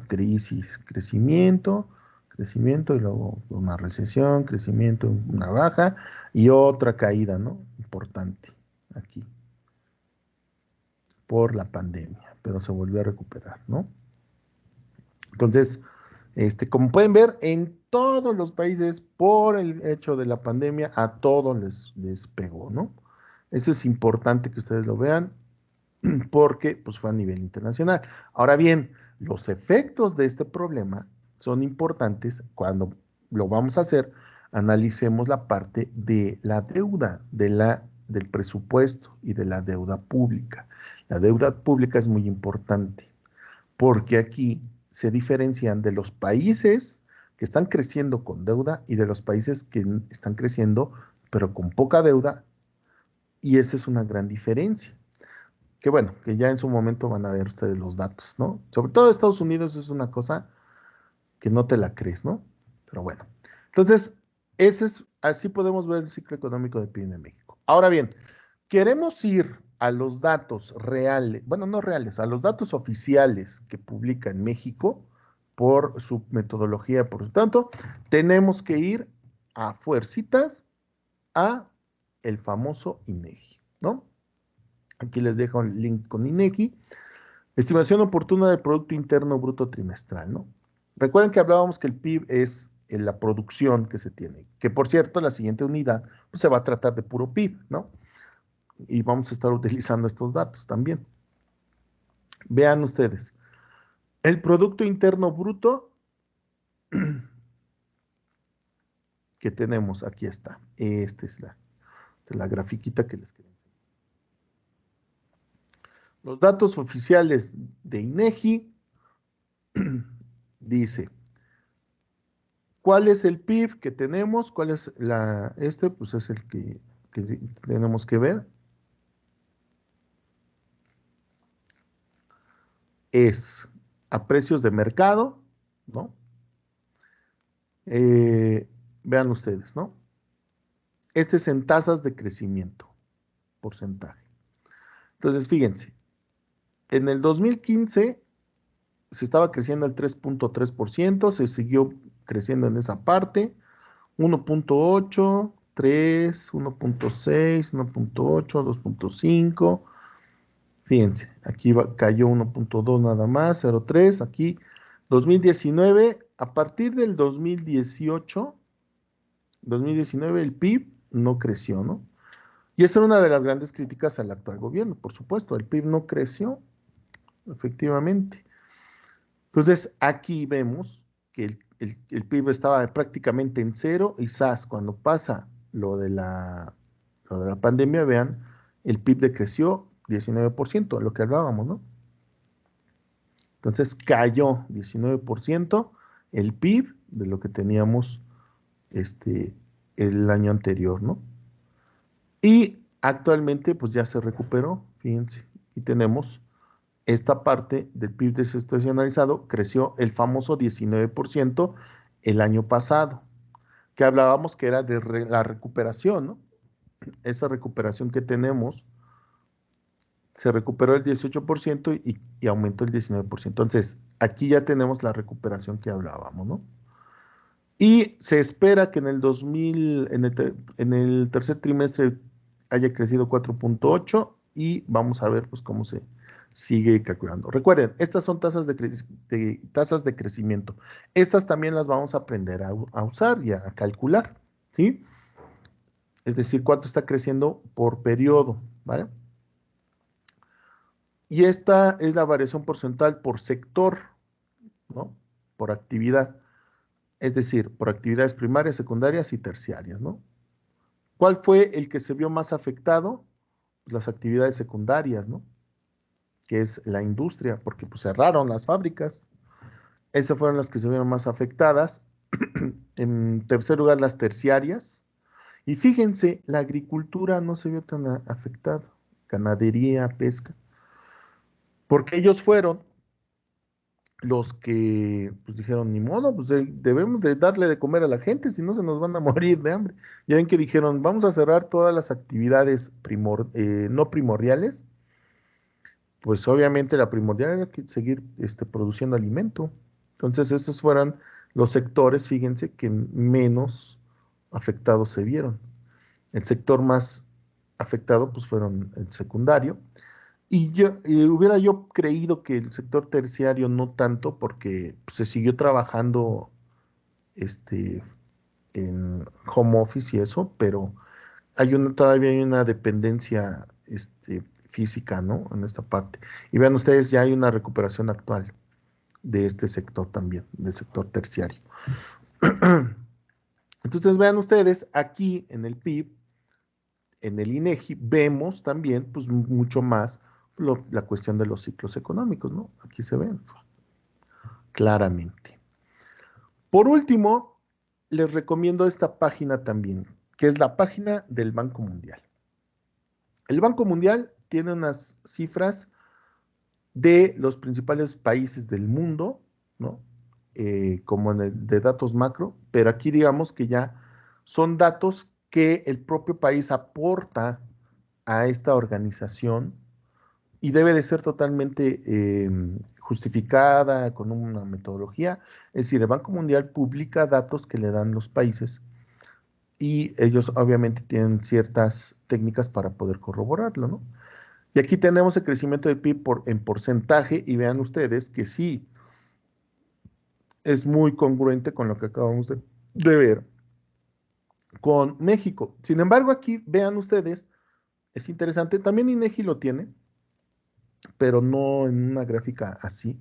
crisis, crecimiento, crecimiento y luego una recesión, crecimiento, una baja y otra caída, ¿no? Importante aquí por la pandemia, pero se volvió a recuperar, ¿no? Entonces, como pueden ver, en todos los países, por el hecho de la pandemia, a todos les pegó, ¿no? Eso es importante que ustedes lo vean porque pues, fue a nivel internacional. Ahora bien, los efectos de este problema son importantes cuando lo vamos a hacer, analicemos la parte de la deuda, del presupuesto y de la deuda pública. La deuda pública es muy importante porque aquí se diferencian de los países que están creciendo con deuda y de los países que están creciendo pero con poca deuda, y esa es una gran diferencia. Que bueno, que ya en su momento van a ver ustedes los datos, ¿no? Sobre todo Estados Unidos es una cosa que no te la crees, ¿no? Pero bueno, entonces, así podemos ver el ciclo económico de PIB en México. Ahora bien, queremos ir a los datos reales, bueno, no reales, a los datos oficiales que publica en México por su metodología, por lo tanto, tenemos que ir a fuercitas a el famoso INEGI, ¿no? Aquí les dejo el link con INEGI. Estimación oportuna del Producto Interno Bruto trimestral, ¿no? Recuerden que hablábamos que el PIB es la producción que se tiene, que por cierto, la siguiente unidad pues, se va a tratar de puro PIB, ¿no? Y vamos a estar utilizando estos datos también. Vean ustedes, el Producto Interno Bruto que tenemos, aquí está. Esta es la grafiquita que les quería enseñar. Los datos oficiales de INEGI dice, ¿cuál es el PIB que tenemos? ¿Cuál es pues es el que tenemos que ver. Es a precios de mercado, ¿no? Vean ustedes, ¿no? Este es en tasas de crecimiento, porcentaje. Entonces, fíjense, en el 2015 se estaba creciendo al 3.3%, se siguió creciendo en esa parte, 1.8, 3, 1.6, 1.8, 2.5. Fíjense, aquí cayó 1.2 nada más, 0.3. Aquí 2019, a partir del 2019 el PIB no creció, ¿no? Y esa era una de las grandes críticas al actual gobierno, por supuesto, el PIB no creció, efectivamente. Entonces, aquí vemos que el PIB estaba prácticamente en cero y ¡zas! Cuando pasa lo de la pandemia, vean, el PIB decreció 19%, lo que hablábamos, ¿no? Entonces cayó 19% el PIB de lo que teníamos el año anterior, ¿no? Y actualmente pues ya se recuperó, fíjense, y tenemos esta parte del PIB desestacionalizado, creció el famoso 19% el año pasado, que hablábamos que era de la recuperación, ¿no? Esa recuperación que tenemos se recuperó el 18% y aumentó el 19%. Entonces, aquí ya tenemos la recuperación que hablábamos, ¿no? Y se espera que en el tercer trimestre haya crecido 4.8 y vamos a ver pues cómo se sigue calculando. Recuerden, estas son tasas de crecimiento. Estas también las vamos a aprender a usar y a calcular, ¿sí? Es decir, cuánto está creciendo por periodo, ¿vale? Y esta es la variación porcentual por sector, ¿no? Por actividad. Es decir, por actividades primarias, secundarias y terciarias, ¿no? ¿Cuál fue el que se vio más afectado? Pues las actividades secundarias, ¿no? Que es la industria, porque pues cerraron las fábricas. Esas fueron las que se vieron más afectadas. En tercer lugar, las terciarias. Y fíjense, la agricultura no se vio tan afectada. Ganadería, pesca. Porque ellos fueron los que pues, dijeron, ni modo, pues debemos de darle de comer a la gente, si no se nos van a morir de hambre. Ya ven que dijeron, vamos a cerrar todas las actividades no primordiales, pues obviamente la primordial era seguir produciendo alimento. Entonces, estos fueron los sectores, fíjense, que menos afectados se vieron. El sector más afectado, pues, fueron el secundario. Y hubiera yo creído que el sector terciario no tanto, porque pues, se siguió trabajando este, en home office y eso, pero todavía hay una dependencia física, ¿no? En esta parte. Y vean ustedes, ya hay una recuperación actual de este sector también, del sector terciario. Entonces vean ustedes, aquí en el PIB, en el INEGI, vemos también, pues, mucho más la cuestión de los ciclos económicos, ¿no? Aquí se ven claramente. Por último, les recomiendo esta página también, que es la página del Banco Mundial. El Banco Mundial tiene unas cifras de los principales países del mundo, ¿no? Como de datos macro, pero aquí digamos que ya son datos que el propio país aporta a esta organización y debe de ser totalmente justificada con una metodología. Es decir, el Banco Mundial publica datos que le dan los países y ellos obviamente tienen ciertas técnicas para poder corroborarlo, ¿no? Y aquí tenemos el crecimiento del PIB en porcentaje y vean ustedes que sí, es muy congruente con lo que acabamos de ver con México. Sin embargo, aquí vean ustedes, es interesante, también INEGI lo tiene, pero no en una gráfica así,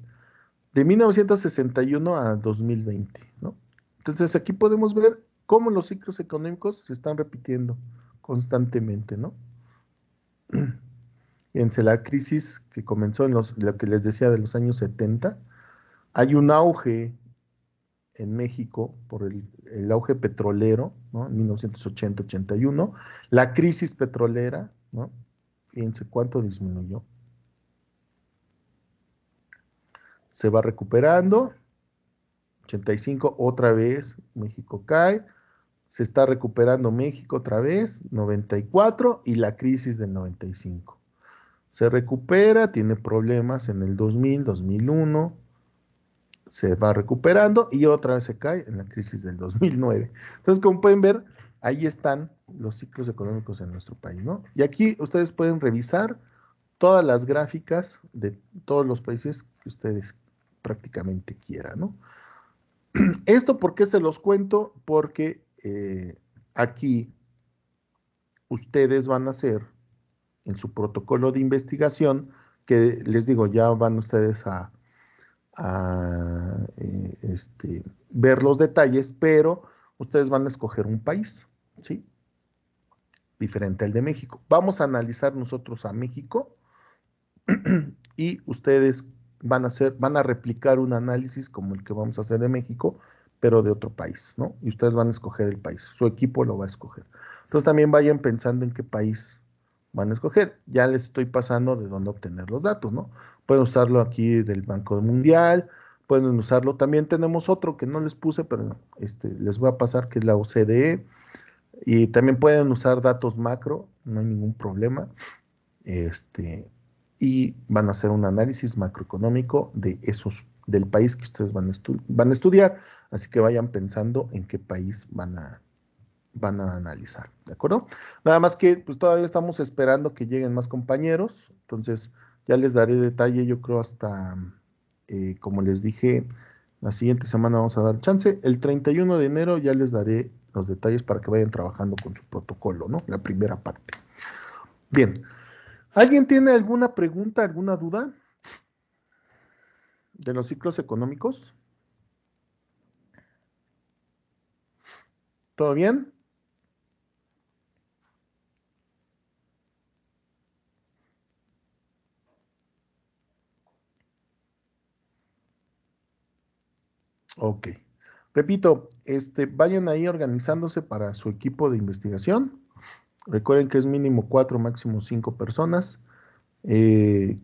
de 1961 a 2020, ¿no? Entonces aquí podemos ver cómo los ciclos económicos se están repitiendo constantemente, ¿no? Fíjense, la crisis que comenzó lo que les decía de los años 70, hay un auge en México por el auge petrolero, ¿no? En 1980-81, la crisis petrolera, ¿no? Fíjense cuánto disminuyó. Se va recuperando, 85 otra vez, México cae, se está recuperando México otra vez, 94 y la crisis del 95. Se recupera, tiene problemas en el 2000, 2001, se va recuperando y otra vez se cae en la crisis del 2009. Entonces, como pueden ver, ahí están los ciclos económicos en nuestro país, ¿no? Y aquí ustedes pueden revisar todas las gráficas de todos los países que ustedes prácticamente quieran, ¿no? Esto, ¿por qué se los cuento? Porque aquí ustedes van a hacer en su protocolo de investigación, que les digo, ya van ustedes a ver los detalles, pero ustedes van a escoger un país, ¿sí? Diferente al de México. Vamos a analizar nosotros a México y ustedes van a replicar un análisis como el que vamos a hacer de México, pero de otro país, ¿no? Y ustedes van a escoger el país, su equipo lo va a escoger. Entonces también vayan pensando en qué país van a escoger. Ya les estoy pasando de dónde obtener los datos, ¿no? Pueden usarlo aquí del Banco Mundial, pueden usarlo. También tenemos otro que no les puse, pero les voy a pasar, que es la OCDE. Y también pueden usar datos macro, no hay ningún problema. Y van a hacer un análisis macroeconómico del país que ustedes van a estudiar. Así que vayan pensando en qué país van a analizar, ¿de acuerdo? Nada más que pues todavía estamos esperando que lleguen más compañeros, entonces ya les daré detalle, yo creo hasta, como les dije, la siguiente semana vamos a dar chance. El 31 de enero ya les daré los detalles para que vayan trabajando con su protocolo, ¿no? La primera parte. Bien, ¿alguien tiene alguna pregunta, alguna duda de los ciclos económicos? ¿Todo bien? Ok. Repito, vayan ahí organizándose para su equipo de investigación. Recuerden que es mínimo 4, máximo 5 personas. Eh,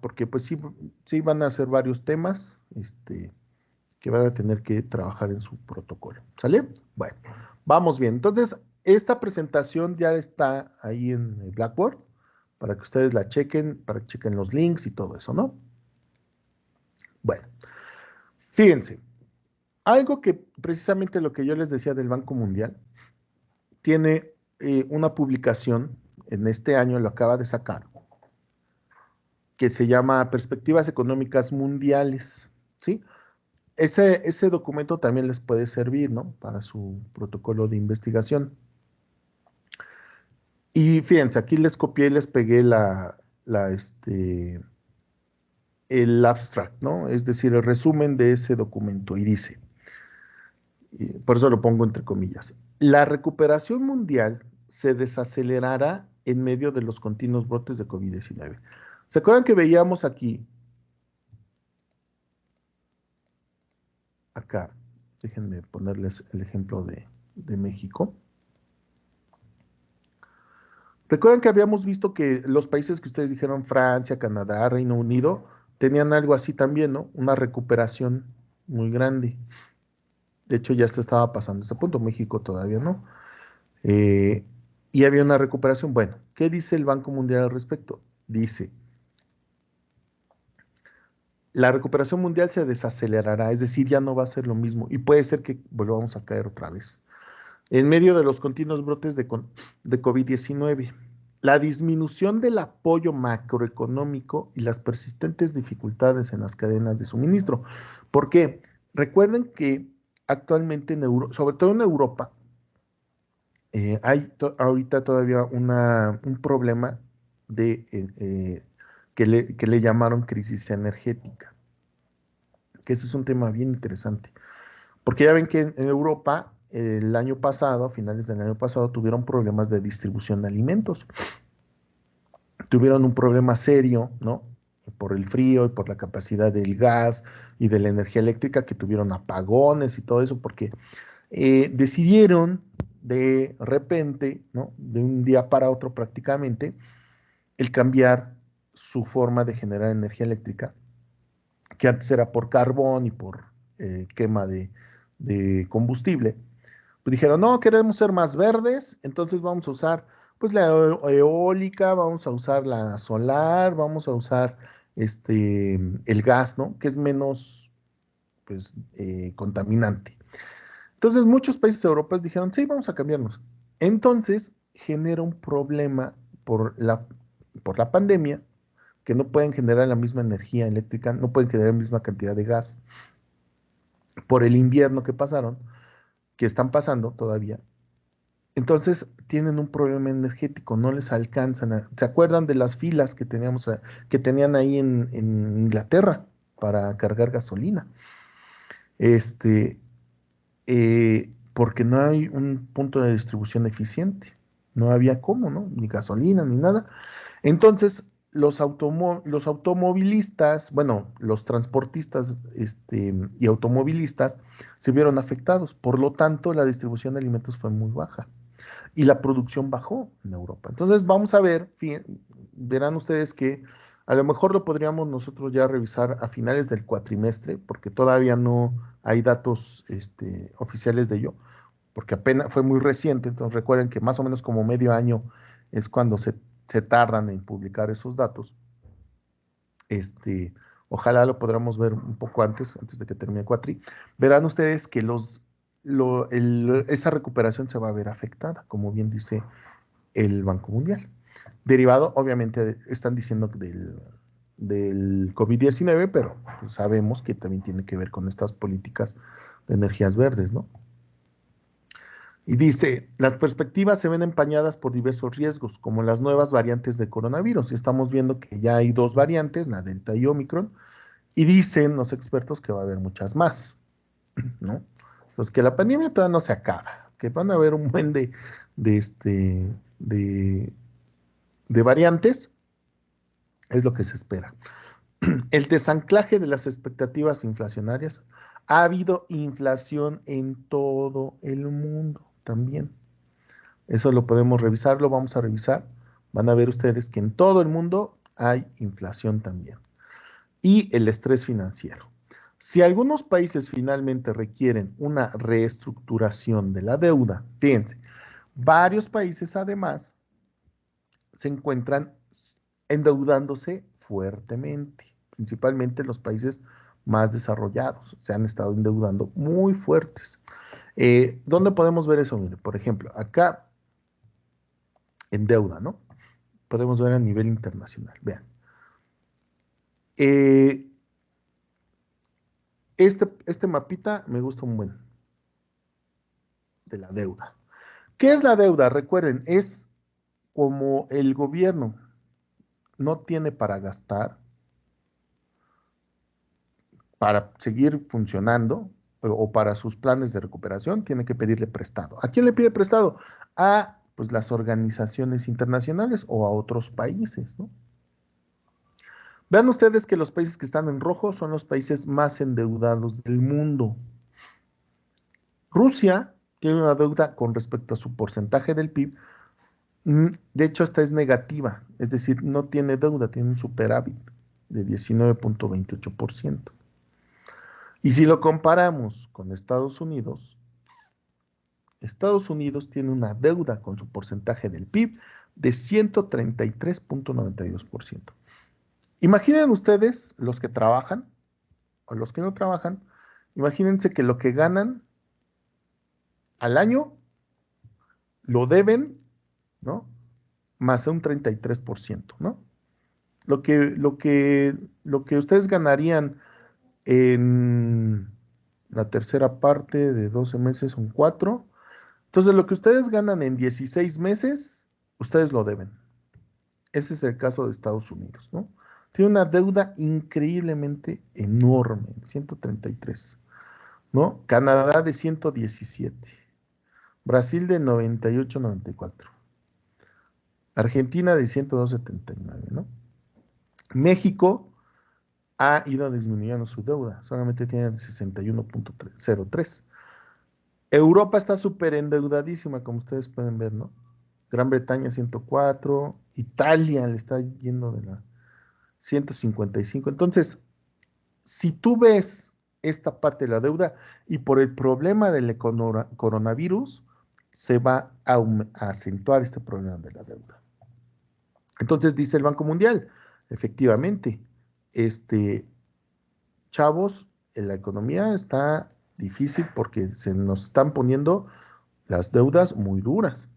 porque pues sí, sí van a ser varios temas, que van a tener que trabajar en su protocolo. ¿Sale? Bueno, vamos bien. Entonces, esta presentación ya está ahí en el Blackboard para que ustedes la chequen, para que chequen los links y todo eso, ¿no? Bueno, fíjense, algo que precisamente lo que yo les decía del Banco Mundial, tiene una publicación, en este año lo acaba de sacar, que se llama Perspectivas Económicas Mundiales, ¿sí? Ese documento también les puede servir, ¿no? Para su protocolo de investigación. Y fíjense, aquí les copié y les pegué el abstract, ¿no? Es decir, el resumen de ese documento. Y dice, y por eso lo pongo entre comillas, la recuperación mundial se desacelerará en medio de los continuos brotes de COVID-19. ¿Se acuerdan que veíamos aquí, acá, déjenme ponerles el ejemplo de México? Recuerdan que habíamos visto que los países que ustedes dijeron, Francia, Canadá, Reino Unido, tenían algo así también, ¿no? Una recuperación muy grande. De hecho, ya se estaba pasando ese punto, México todavía no. Eh, y había una recuperación. Bueno, ¿qué dice el Banco Mundial al respecto? Dice, la recuperación mundial se desacelerará, es decir, ya no va a ser lo mismo y puede ser que volvamos a caer otra vez. En medio de los continuos brotes de COVID-19, la disminución del apoyo macroeconómico y las persistentes dificultades en las cadenas de suministro. ¿Por qué? Recuerden que actualmente, sobre todo en Europa, hay ahorita todavía un problema que le llamaron crisis energética, que ese es un tema bien interesante. Porque ya ven que en Europa el año pasado, a finales del año pasado, tuvieron problemas de distribución de alimentos. Tuvieron un problema serio, ¿no? Por el frío y por la capacidad del gas y de la energía eléctrica, que tuvieron apagones y todo eso, porque decidieron de repente, ¿no? De un día para otro prácticamente, el cambiar su forma de generar energía eléctrica, que antes era por carbón y por quema de combustible. Pues dijeron, no, queremos ser más verdes, entonces vamos a usar pues la eólica, vamos a usar la solar, vamos a usar el gas, ¿no? Que es menos pues contaminante. Entonces muchos países europeos dijeron, sí, vamos a cambiarnos. Entonces genera un problema por por la pandemia, que no pueden generar la misma energía eléctrica, no pueden generar la misma cantidad de gas por el invierno que pasaron, que están pasando todavía. Entonces tienen un problema energético, no les alcanzan. ¿Se acuerdan de las filas que teníamos, que tenían ahí en Inglaterra para cargar gasolina? Este, Porque no hay un punto de distribución eficiente. No había cómo, ¿no? Ni gasolina, ni nada. Entonces, los automovilistas, bueno, los transportistas y automovilistas se vieron afectados. Por lo tanto, la distribución de alimentos fue muy baja y la producción bajó en Europa. Entonces, vamos a ver, verán ustedes que a lo mejor lo podríamos nosotros ya revisar a finales del cuatrimestre, porque todavía no hay datos oficiales de ello, porque apenas fue muy reciente. Entonces, recuerden que más o menos como medio año es cuando se tardan en publicar esos datos. Este, Ojalá lo podamos ver un poco antes de que termine el cuatri. Verán ustedes que esa recuperación se va a ver afectada, como bien dice el Banco Mundial. Derivado, obviamente, están diciendo del COVID-19, pero pues, sabemos que también tiene que ver con estas políticas de energías verdes, ¿no? Y dice, las perspectivas se ven empañadas por diversos riesgos, como las nuevas variantes de coronavirus. Estamos viendo que ya hay dos variantes, la Delta y Omicron, y dicen los expertos que va a haber muchas más, ¿no? Pues que la pandemia todavía no se acaba, que van a haber un buen de, este, de, de variantes, es lo que se espera. El desanclaje de las expectativas inflacionarias. Ha habido inflación en todo el mundo también. Eso lo podemos revisar, lo vamos a revisar. Van a ver ustedes que en todo el mundo hay inflación también. Y el estrés financiero. Si algunos países finalmente requieren una reestructuración de la deuda, fíjense, varios países además se encuentran endeudándose fuertemente, principalmente los países más desarrollados, se han estado endeudando muy fuertes. ¿Dónde podemos ver eso? Mire, por ejemplo, acá en deuda, ¿no? Podemos ver a nivel internacional. Vean. Eh, este mapita me gusta un buen de la deuda. ¿Qué es la deuda? Recuerden, es como el gobierno no tiene para gastar, para seguir funcionando o para sus planes de recuperación, tiene que pedirle prestado. ¿A quién le pide prestado? A pues, las organizaciones internacionales o a otros países, ¿no? Vean ustedes que los países que están en rojo son los países más endeudados del mundo. Rusia tiene una deuda con respecto a su porcentaje del PIB, de hecho esta es negativa, es decir, no tiene deuda, tiene un superávit de 19,28%. Y si lo comparamos con Estados Unidos tiene una deuda con su porcentaje del PIB de 133,92%. Imaginen ustedes los que trabajan o los que no trabajan, imagínense que lo que ganan al año lo deben, ¿no? Más un 33%, ¿no? Lo que ustedes ganarían en la tercera parte de 12 meses son 4. Entonces, lo que ustedes ganan en 16 meses, ustedes lo deben. Ese es el caso de Estados Unidos, ¿no? Tiene una deuda increíblemente enorme, 133, ¿no? Canadá de 117, Brasil de 98,94, Argentina de 102,79, ¿no? México ha ido disminuyendo su deuda, solamente tiene 61,03. Europa está súper endeudadísima, como ustedes pueden ver, ¿no? Gran Bretaña 104, Italia le está yendo de la 155. Entonces, si tú ves esta parte de la deuda y por el problema del coronavirus, se va a acentuar este problema de la deuda. Entonces dice el Banco Mundial, efectivamente, chavos, la economía está difícil porque se nos están poniendo las deudas muy duras.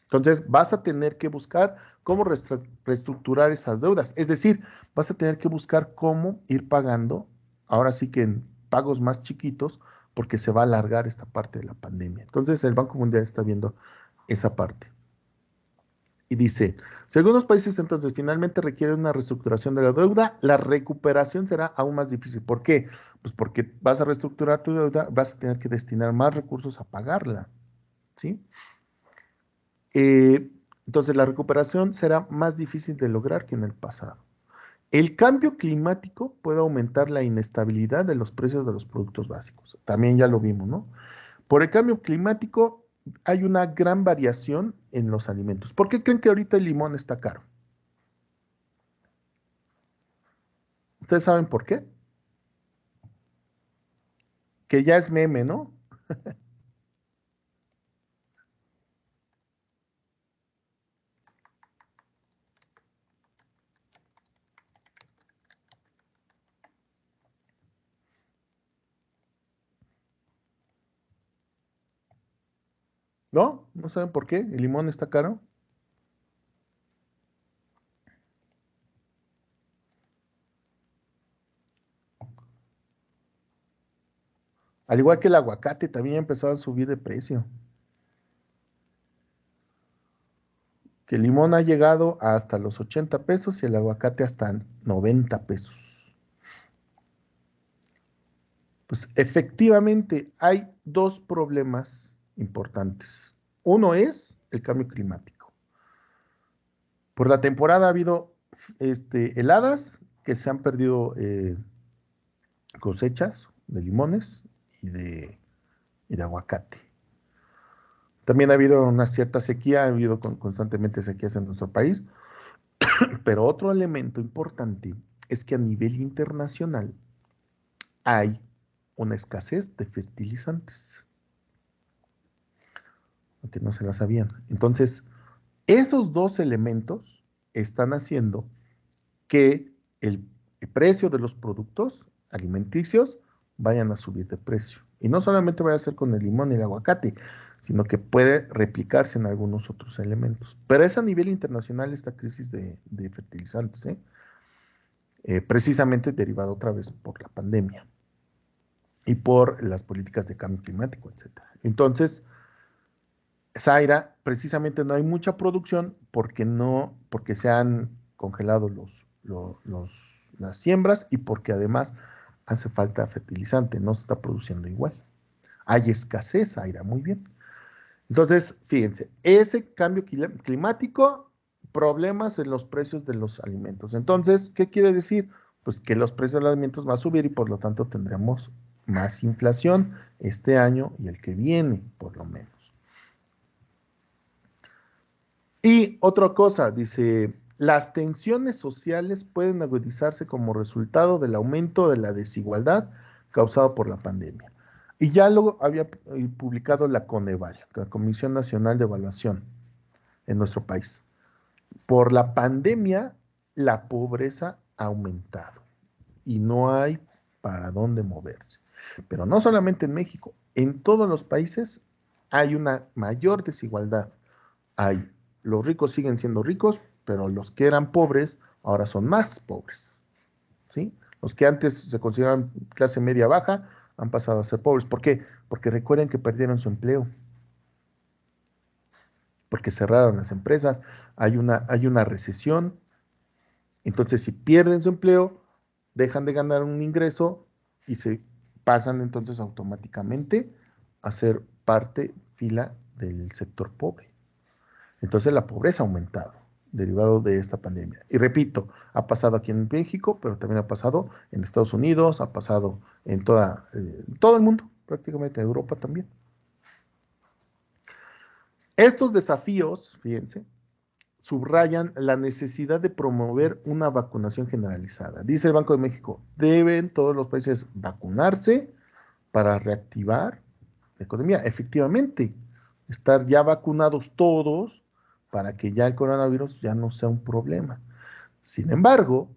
Entonces vas a tener que buscar cómo reestructurar esas deudas. Es decir, vas a tener que buscar cómo ir pagando, ahora sí que en pagos más chiquitos, porque se va a alargar esta parte de la pandemia. Entonces el Banco Mundial está viendo esa parte. Y dice, si algunos países entonces finalmente requieren una reestructuración de la deuda, la recuperación será aún más difícil. ¿Por qué? Pues porque vas a reestructurar tu deuda, vas a tener que destinar más recursos a pagarla, ¿sí? Entonces la recuperación será más difícil de lograr que en el pasado. El cambio climático puede aumentar la inestabilidad de los precios de los productos básicos. También ya lo vimos, ¿no? Por el cambio climático hay una gran variación en los alimentos. ¿Por qué creen que ahorita el limón está caro? ¿Ustedes saben por qué? Que ya es meme, ¿no? ¿No? ¿No saben por qué el limón está caro? Al igual que el aguacate también empezó a subir de precio. Que el limón ha llegado hasta los 80 pesos y el aguacate hasta 90 pesos. Pues efectivamente hay dos problemas importantes. Uno es el cambio climático. Por la temporada ha habido heladas que se han perdido cosechas de limones y de aguacate. También ha habido una cierta sequía, ha habido constantemente sequías en nuestro país. Pero otro elemento importante es que a nivel internacional hay una escasez de fertilizantes, aunque no se la sabían. Entonces, esos dos elementos están haciendo que el precio de los productos alimenticios vayan a subir de precio. Y no solamente vaya a ser con el limón y el aguacate, sino que puede replicarse en algunos otros elementos. Pero es a nivel internacional esta crisis de fertilizantes, ¿eh? Precisamente derivada otra vez por la pandemia y por las políticas de cambio climático, etcétera. Entonces, Zaira, precisamente no hay mucha producción porque se han congelado las siembras y porque además hace falta fertilizante, no se está produciendo igual. Hay escasez, Zaira, muy bien. Entonces, fíjense, ese cambio climático, problemas en los precios de los alimentos. Entonces, ¿qué quiere decir? Pues que los precios de los alimentos van a subir y por lo tanto tendremos más inflación este año y el que viene, por lo menos. Y otra cosa, dice, las tensiones sociales pueden agudizarse como resultado del aumento de la desigualdad causado por la pandemia. Y ya lo había publicado la Coneval, la Comisión Nacional de Evaluación en nuestro país. Por la pandemia, la pobreza ha aumentado y no hay para dónde moverse. Pero no solamente en México, en todos los países hay una mayor desigualdad. Hay, los ricos siguen siendo ricos, pero los que eran pobres ahora son más pobres, ¿sí? Los que antes se consideraban clase media baja han pasado a ser pobres. ¿Por qué? Porque recuerden que perdieron su empleo, porque cerraron las empresas, hay una recesión. Entonces, si pierden su empleo, dejan de ganar un ingreso y se pasan entonces automáticamente a ser parte, fila del sector pobre. Entonces la pobreza ha aumentado, derivado de esta pandemia. Y repito, ha pasado aquí en México, pero también ha pasado en Estados Unidos, ha pasado en todo el mundo, prácticamente en Europa también. Estos desafíos, fíjense, subrayan la necesidad de promover una vacunación generalizada. Dice el Banco de México, deben todos los países vacunarse para reactivar la economía. Efectivamente, estar ya vacunados todos para que ya el coronavirus ya no sea un problema. Sin embargo,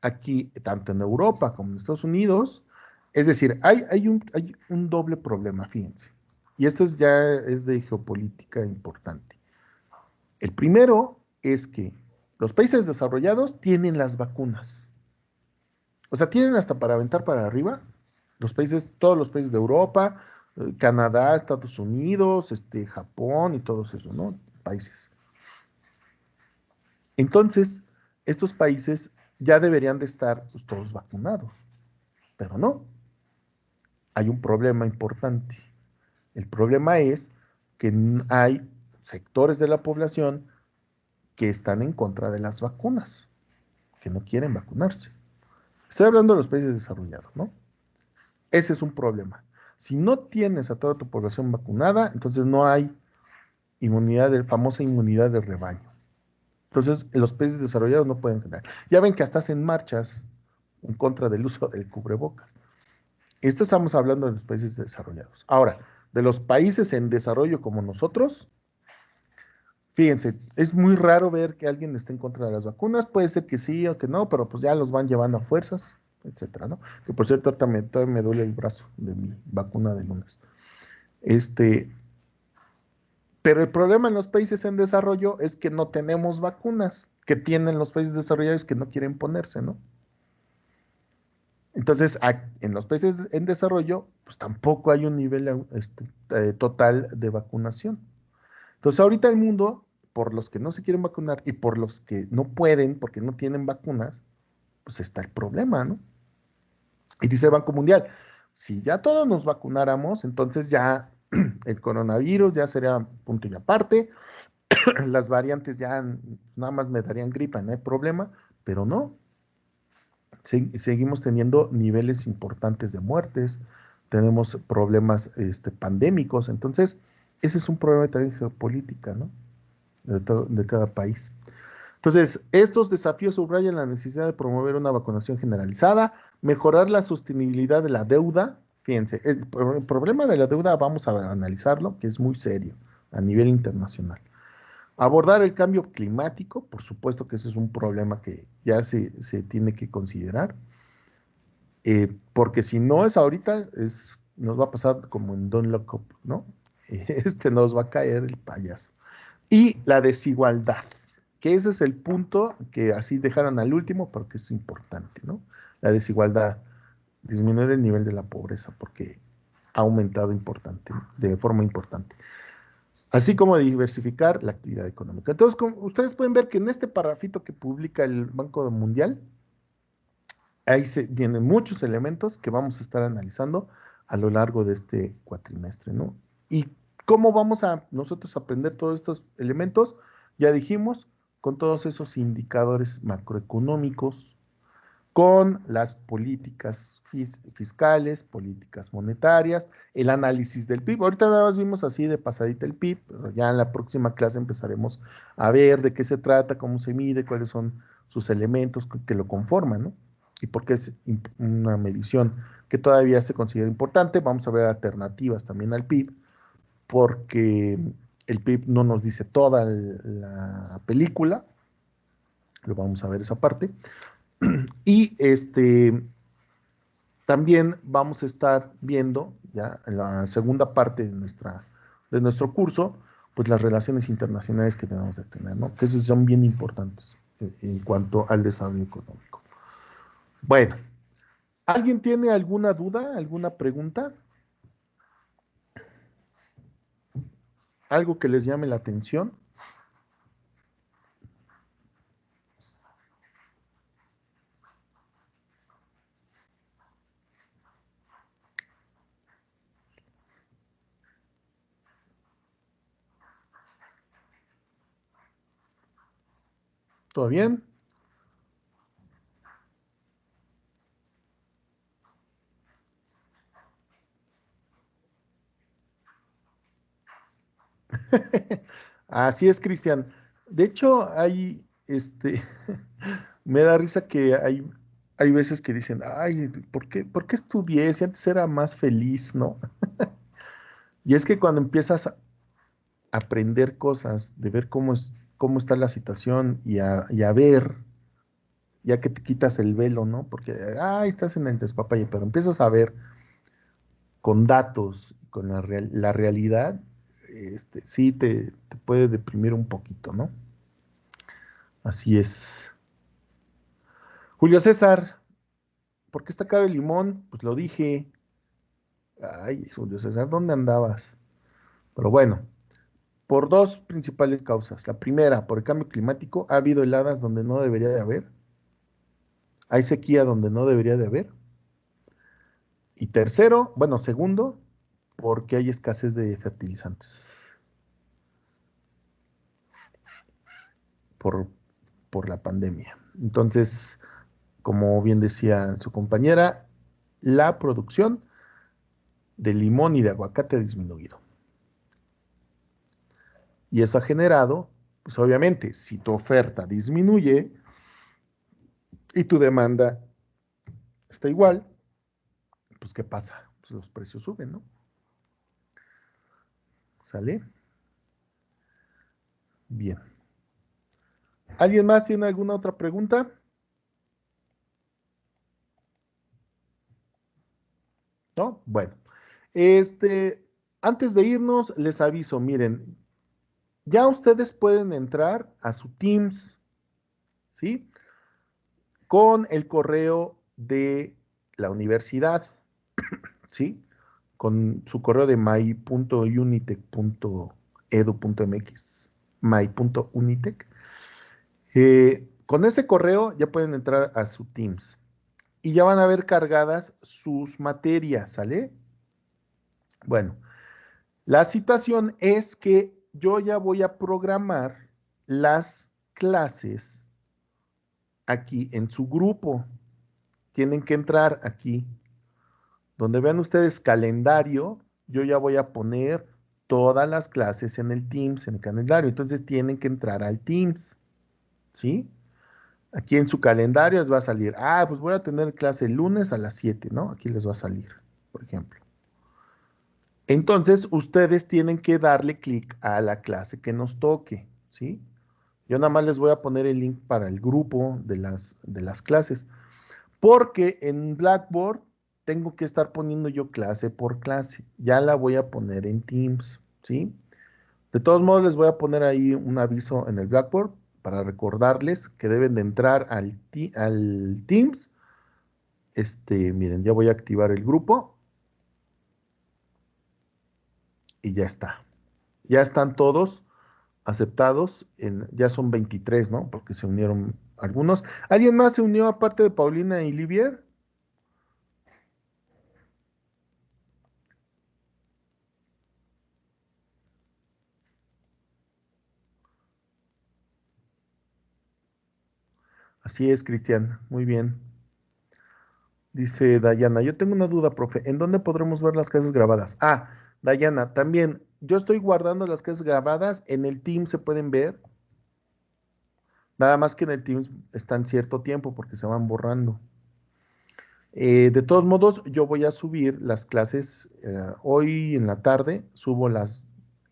aquí, tanto en Europa como en Estados Unidos, es decir, hay un doble problema, fíjense. Y esto ya es de geopolítica importante. El primero es que los países desarrollados tienen las vacunas. O sea, tienen hasta para aventar para arriba todos los países de Europa, Canadá, Estados Unidos, Japón y todos esos, ¿no? Países. Entonces, estos países ya deberían de estar pues, todos vacunados, pero no. Hay un problema importante. El problema es que hay sectores de la población que están en contra de las vacunas, que no quieren vacunarse. Estoy hablando de los países desarrollados, ¿no? Ese es un problema. Si no tienes a toda tu población vacunada, entonces no hay famosa inmunidad de rebaño. Entonces, los países desarrollados no pueden generar. Ya ven que hasta hacen marchas en contra del uso del cubrebocas. Esto estamos hablando de los países desarrollados. Ahora, de los países en desarrollo como nosotros, fíjense, es muy raro ver que alguien esté en contra de las vacunas. Puede ser que sí o que no, pero pues ya los van llevando a fuerzas, etcétera, ¿no? Que por cierto, todavía me duele el brazo de mi vacuna de lunes. Pero el problema en los países en desarrollo es que no tenemos vacunas que tienen los países desarrollados que no quieren ponerse, ¿no? Entonces, en los países en desarrollo, pues tampoco hay un nivel total de vacunación. Entonces, ahorita el mundo, por los que no se quieren vacunar y por los que no pueden, porque no tienen vacunas, pues está el problema, ¿no? Y dice el Banco Mundial, si ya todos nos vacunáramos, entonces ya el coronavirus ya sería punto y aparte, las variantes ya nada más me darían gripa, no hay problema, pero no. Seguimos teniendo niveles importantes de muertes, tenemos problemas pandémicos, entonces ese es un problema también geopolítica, ¿no? De cada país. Entonces, estos desafíos subrayan la necesidad de promover una vacunación generalizada, mejorar la sostenibilidad de la deuda. Fíjense, el problema de la deuda vamos a analizarlo, que es muy serio a nivel internacional. Abordar el cambio climático, por supuesto que ese es un problema que ya se tiene que considerar, porque si no es ahorita, nos va a pasar como en Don't Look Up, ¿no? Nos va a caer el payaso. Y la desigualdad, que ese es el punto que así dejaron al último porque es importante, ¿no? La desigualdad, disminuir el nivel de la pobreza porque ha aumentado de forma importante. Así como diversificar la actividad económica. Entonces, como ustedes pueden ver que en este parrafito que publica el Banco Mundial, ahí vienen muchos elementos que vamos a estar analizando a lo largo de este cuatrimestre, ¿no? ¿Y cómo vamos a nosotros aprender todos estos elementos? Ya dijimos, con todos esos indicadores macroeconómicos, con las políticas fiscales, políticas monetarias, el análisis del PIB. Ahorita nada más vimos así de pasadita el PIB, pero ya en la próxima clase empezaremos a ver de qué se trata, cómo se mide, cuáles son sus elementos que lo conforman, ¿no? Y por qué es una medición que todavía se considera importante. Vamos a ver alternativas también al PIB, porque el PIB no nos dice toda la película, lo vamos a ver esa parte. Y también vamos a estar viendo, ya en la segunda parte de nuestro curso, pues las relaciones internacionales que debemos de tener, ¿no? Que esas son bien importantes en cuanto al desarrollo económico. Bueno, ¿alguien tiene alguna duda, alguna pregunta? ¿Algo que les llame la atención? ¿Todo bien? Así es, Cristian. De hecho, me da risa que hay veces que dicen, ay, ¿por qué estudié si antes era más feliz, ¿no? Y es que cuando empiezas a aprender cosas, de ver cómo está la situación y a ver, ya que te quitas el velo, ¿no? Porque, ay, estás en el despapalle, pero empiezas a ver con datos, con la realidad, sí te puede deprimir un poquito, ¿no? Así es. Julio César, ¿por qué está caro el limón? Pues lo dije. Ay, Julio César, ¿dónde andabas? Pero bueno, por dos principales causas. La primera, por el cambio climático, ha habido heladas donde no debería de haber. Hay sequía donde no debería de haber. Y tercero, bueno, segundo, porque hay escasez de fertilizantes por, por la pandemia. Entonces, como bien decía su compañera, la producción de limón y de aguacate ha disminuido. Y eso ha generado, pues obviamente, si tu oferta disminuye y tu demanda está igual, pues ¿qué pasa? Pues los precios suben, ¿no? ¿Sale? Bien. ¿Alguien más tiene alguna otra pregunta? ¿No? Bueno. Este, antes de irnos, les aviso, miren, ya ustedes pueden entrar a su Teams, ¿sí? Con el correo de la universidad, ¿sí? Con su correo de my.unitec.edu.mx, my.unitec. Con ese correo ya pueden entrar a su Teams y ya van a ver cargadas sus materias, ¿sale? Bueno, la situación es que yo ya voy a programar las clases aquí en su grupo. Tienen que entrar aquí. Donde vean ustedes calendario, yo ya voy a poner todas las clases en el Teams, en el calendario. Entonces tienen que entrar al Teams. ¿sí? Aquí en su calendario les va a salir, pues voy a tener clase el lunes a las 7, ¿no? Aquí les va a salir, por ejemplo. Entonces, ustedes tienen que darle clic a la clase que nos toque, ¿sí? Yo nada más les voy a poner el link para el grupo de las clases, porque en Blackboard tengo que estar poniendo yo clase por clase. Ya la voy a poner en Teams, ¿sí? De todos modos, les voy a poner ahí un aviso en el Blackboard para recordarles que deben de entrar al Teams. Miren, ya voy a activar el grupo y ya está. Ya están todos aceptados. Ya son 23, ¿no? Porque se unieron algunos. ¿Alguien más se unió aparte de Paulina y Livier? Así es, Cristian. Muy bien. Dice Dayana, yo tengo una duda, profe. ¿En dónde podremos ver las clases grabadas? Dayana, también, yo estoy guardando las clases grabadas. En el Teams se pueden ver. Nada más que en el Teams están cierto tiempo porque se van borrando. De todos modos, yo voy a subir las clases hoy en la tarde.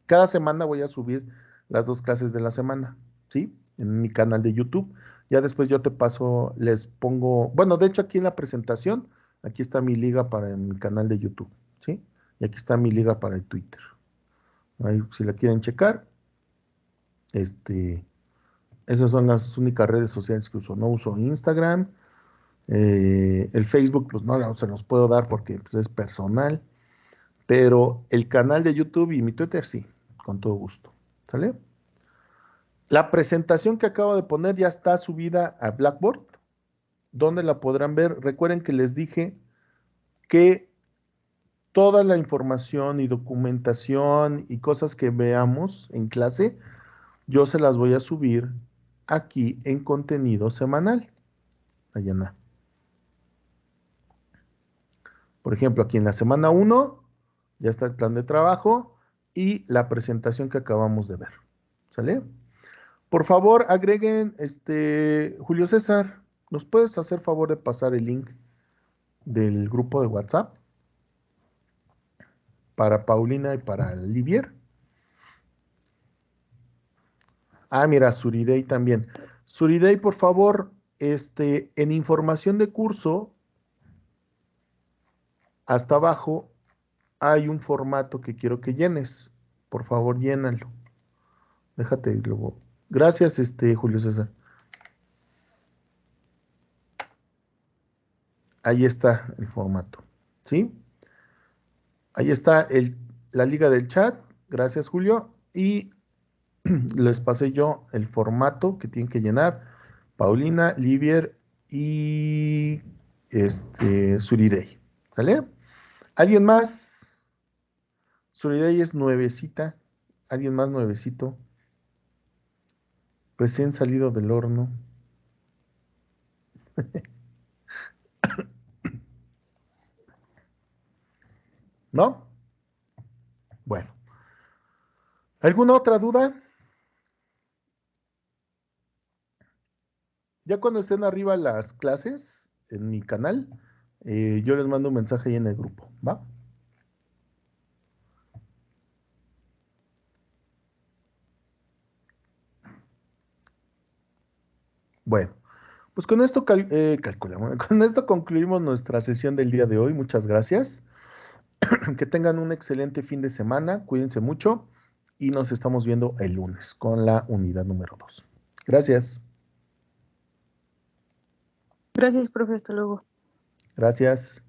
Cada semana voy a subir las 2 clases de la semana, ¿sí? En mi canal de YouTube. Ya después yo te paso, les pongo, bueno, de hecho aquí en la presentación, aquí está mi liga para mi canal de YouTube, ¿sí? Y aquí está mi liga para el Twitter. Ahí, si la quieren checar, esas son las únicas redes sociales que uso. No uso Instagram. El Facebook, pues no se los puedo dar porque pues, es personal, pero el canal de YouTube y mi Twitter sí, con todo gusto. ¿Sale? La presentación que acabo de poner ya está subida a Blackboard, donde la podrán ver. Recuerden que les dije que toda la información y documentación y cosas que veamos en clase, yo se las voy a subir aquí en contenido semanal. Dayana. Por ejemplo, aquí en la semana 1 ya está el plan de trabajo y la presentación que acabamos de ver. ¿Sale? Por favor, agreguen, Julio César, ¿nos puedes hacer favor de pasar el link del grupo de WhatsApp para Paulina y para Livier? Mira, Suridey también. Suridey, por favor, en información de curso, hasta abajo hay un formato que quiero que llenes. Por favor, llénalo. Déjate luego. Gracias, Julio César. Ahí está el formato, ¿sí? Ahí está la liga del chat. Gracias, Julio. Y les pasé yo el formato que tienen que llenar. Paulina, Livier y Suridey. ¿Sale? ¿Alguien más? Suridey es nuevecita. ¿Alguien más nuevecito? Recién salido del horno. ¿No? Bueno. ¿Alguna otra duda? Ya cuando estén arriba las clases en mi canal, yo les mando un mensaje ahí en el grupo, ¿va? Bueno, pues con esto calculamos, con esto concluimos nuestra sesión del día de hoy. Muchas gracias. Que tengan un excelente fin de semana, cuídense mucho y nos estamos viendo el lunes con la unidad número 2. Gracias. Gracias, profe. Hasta luego. Gracias.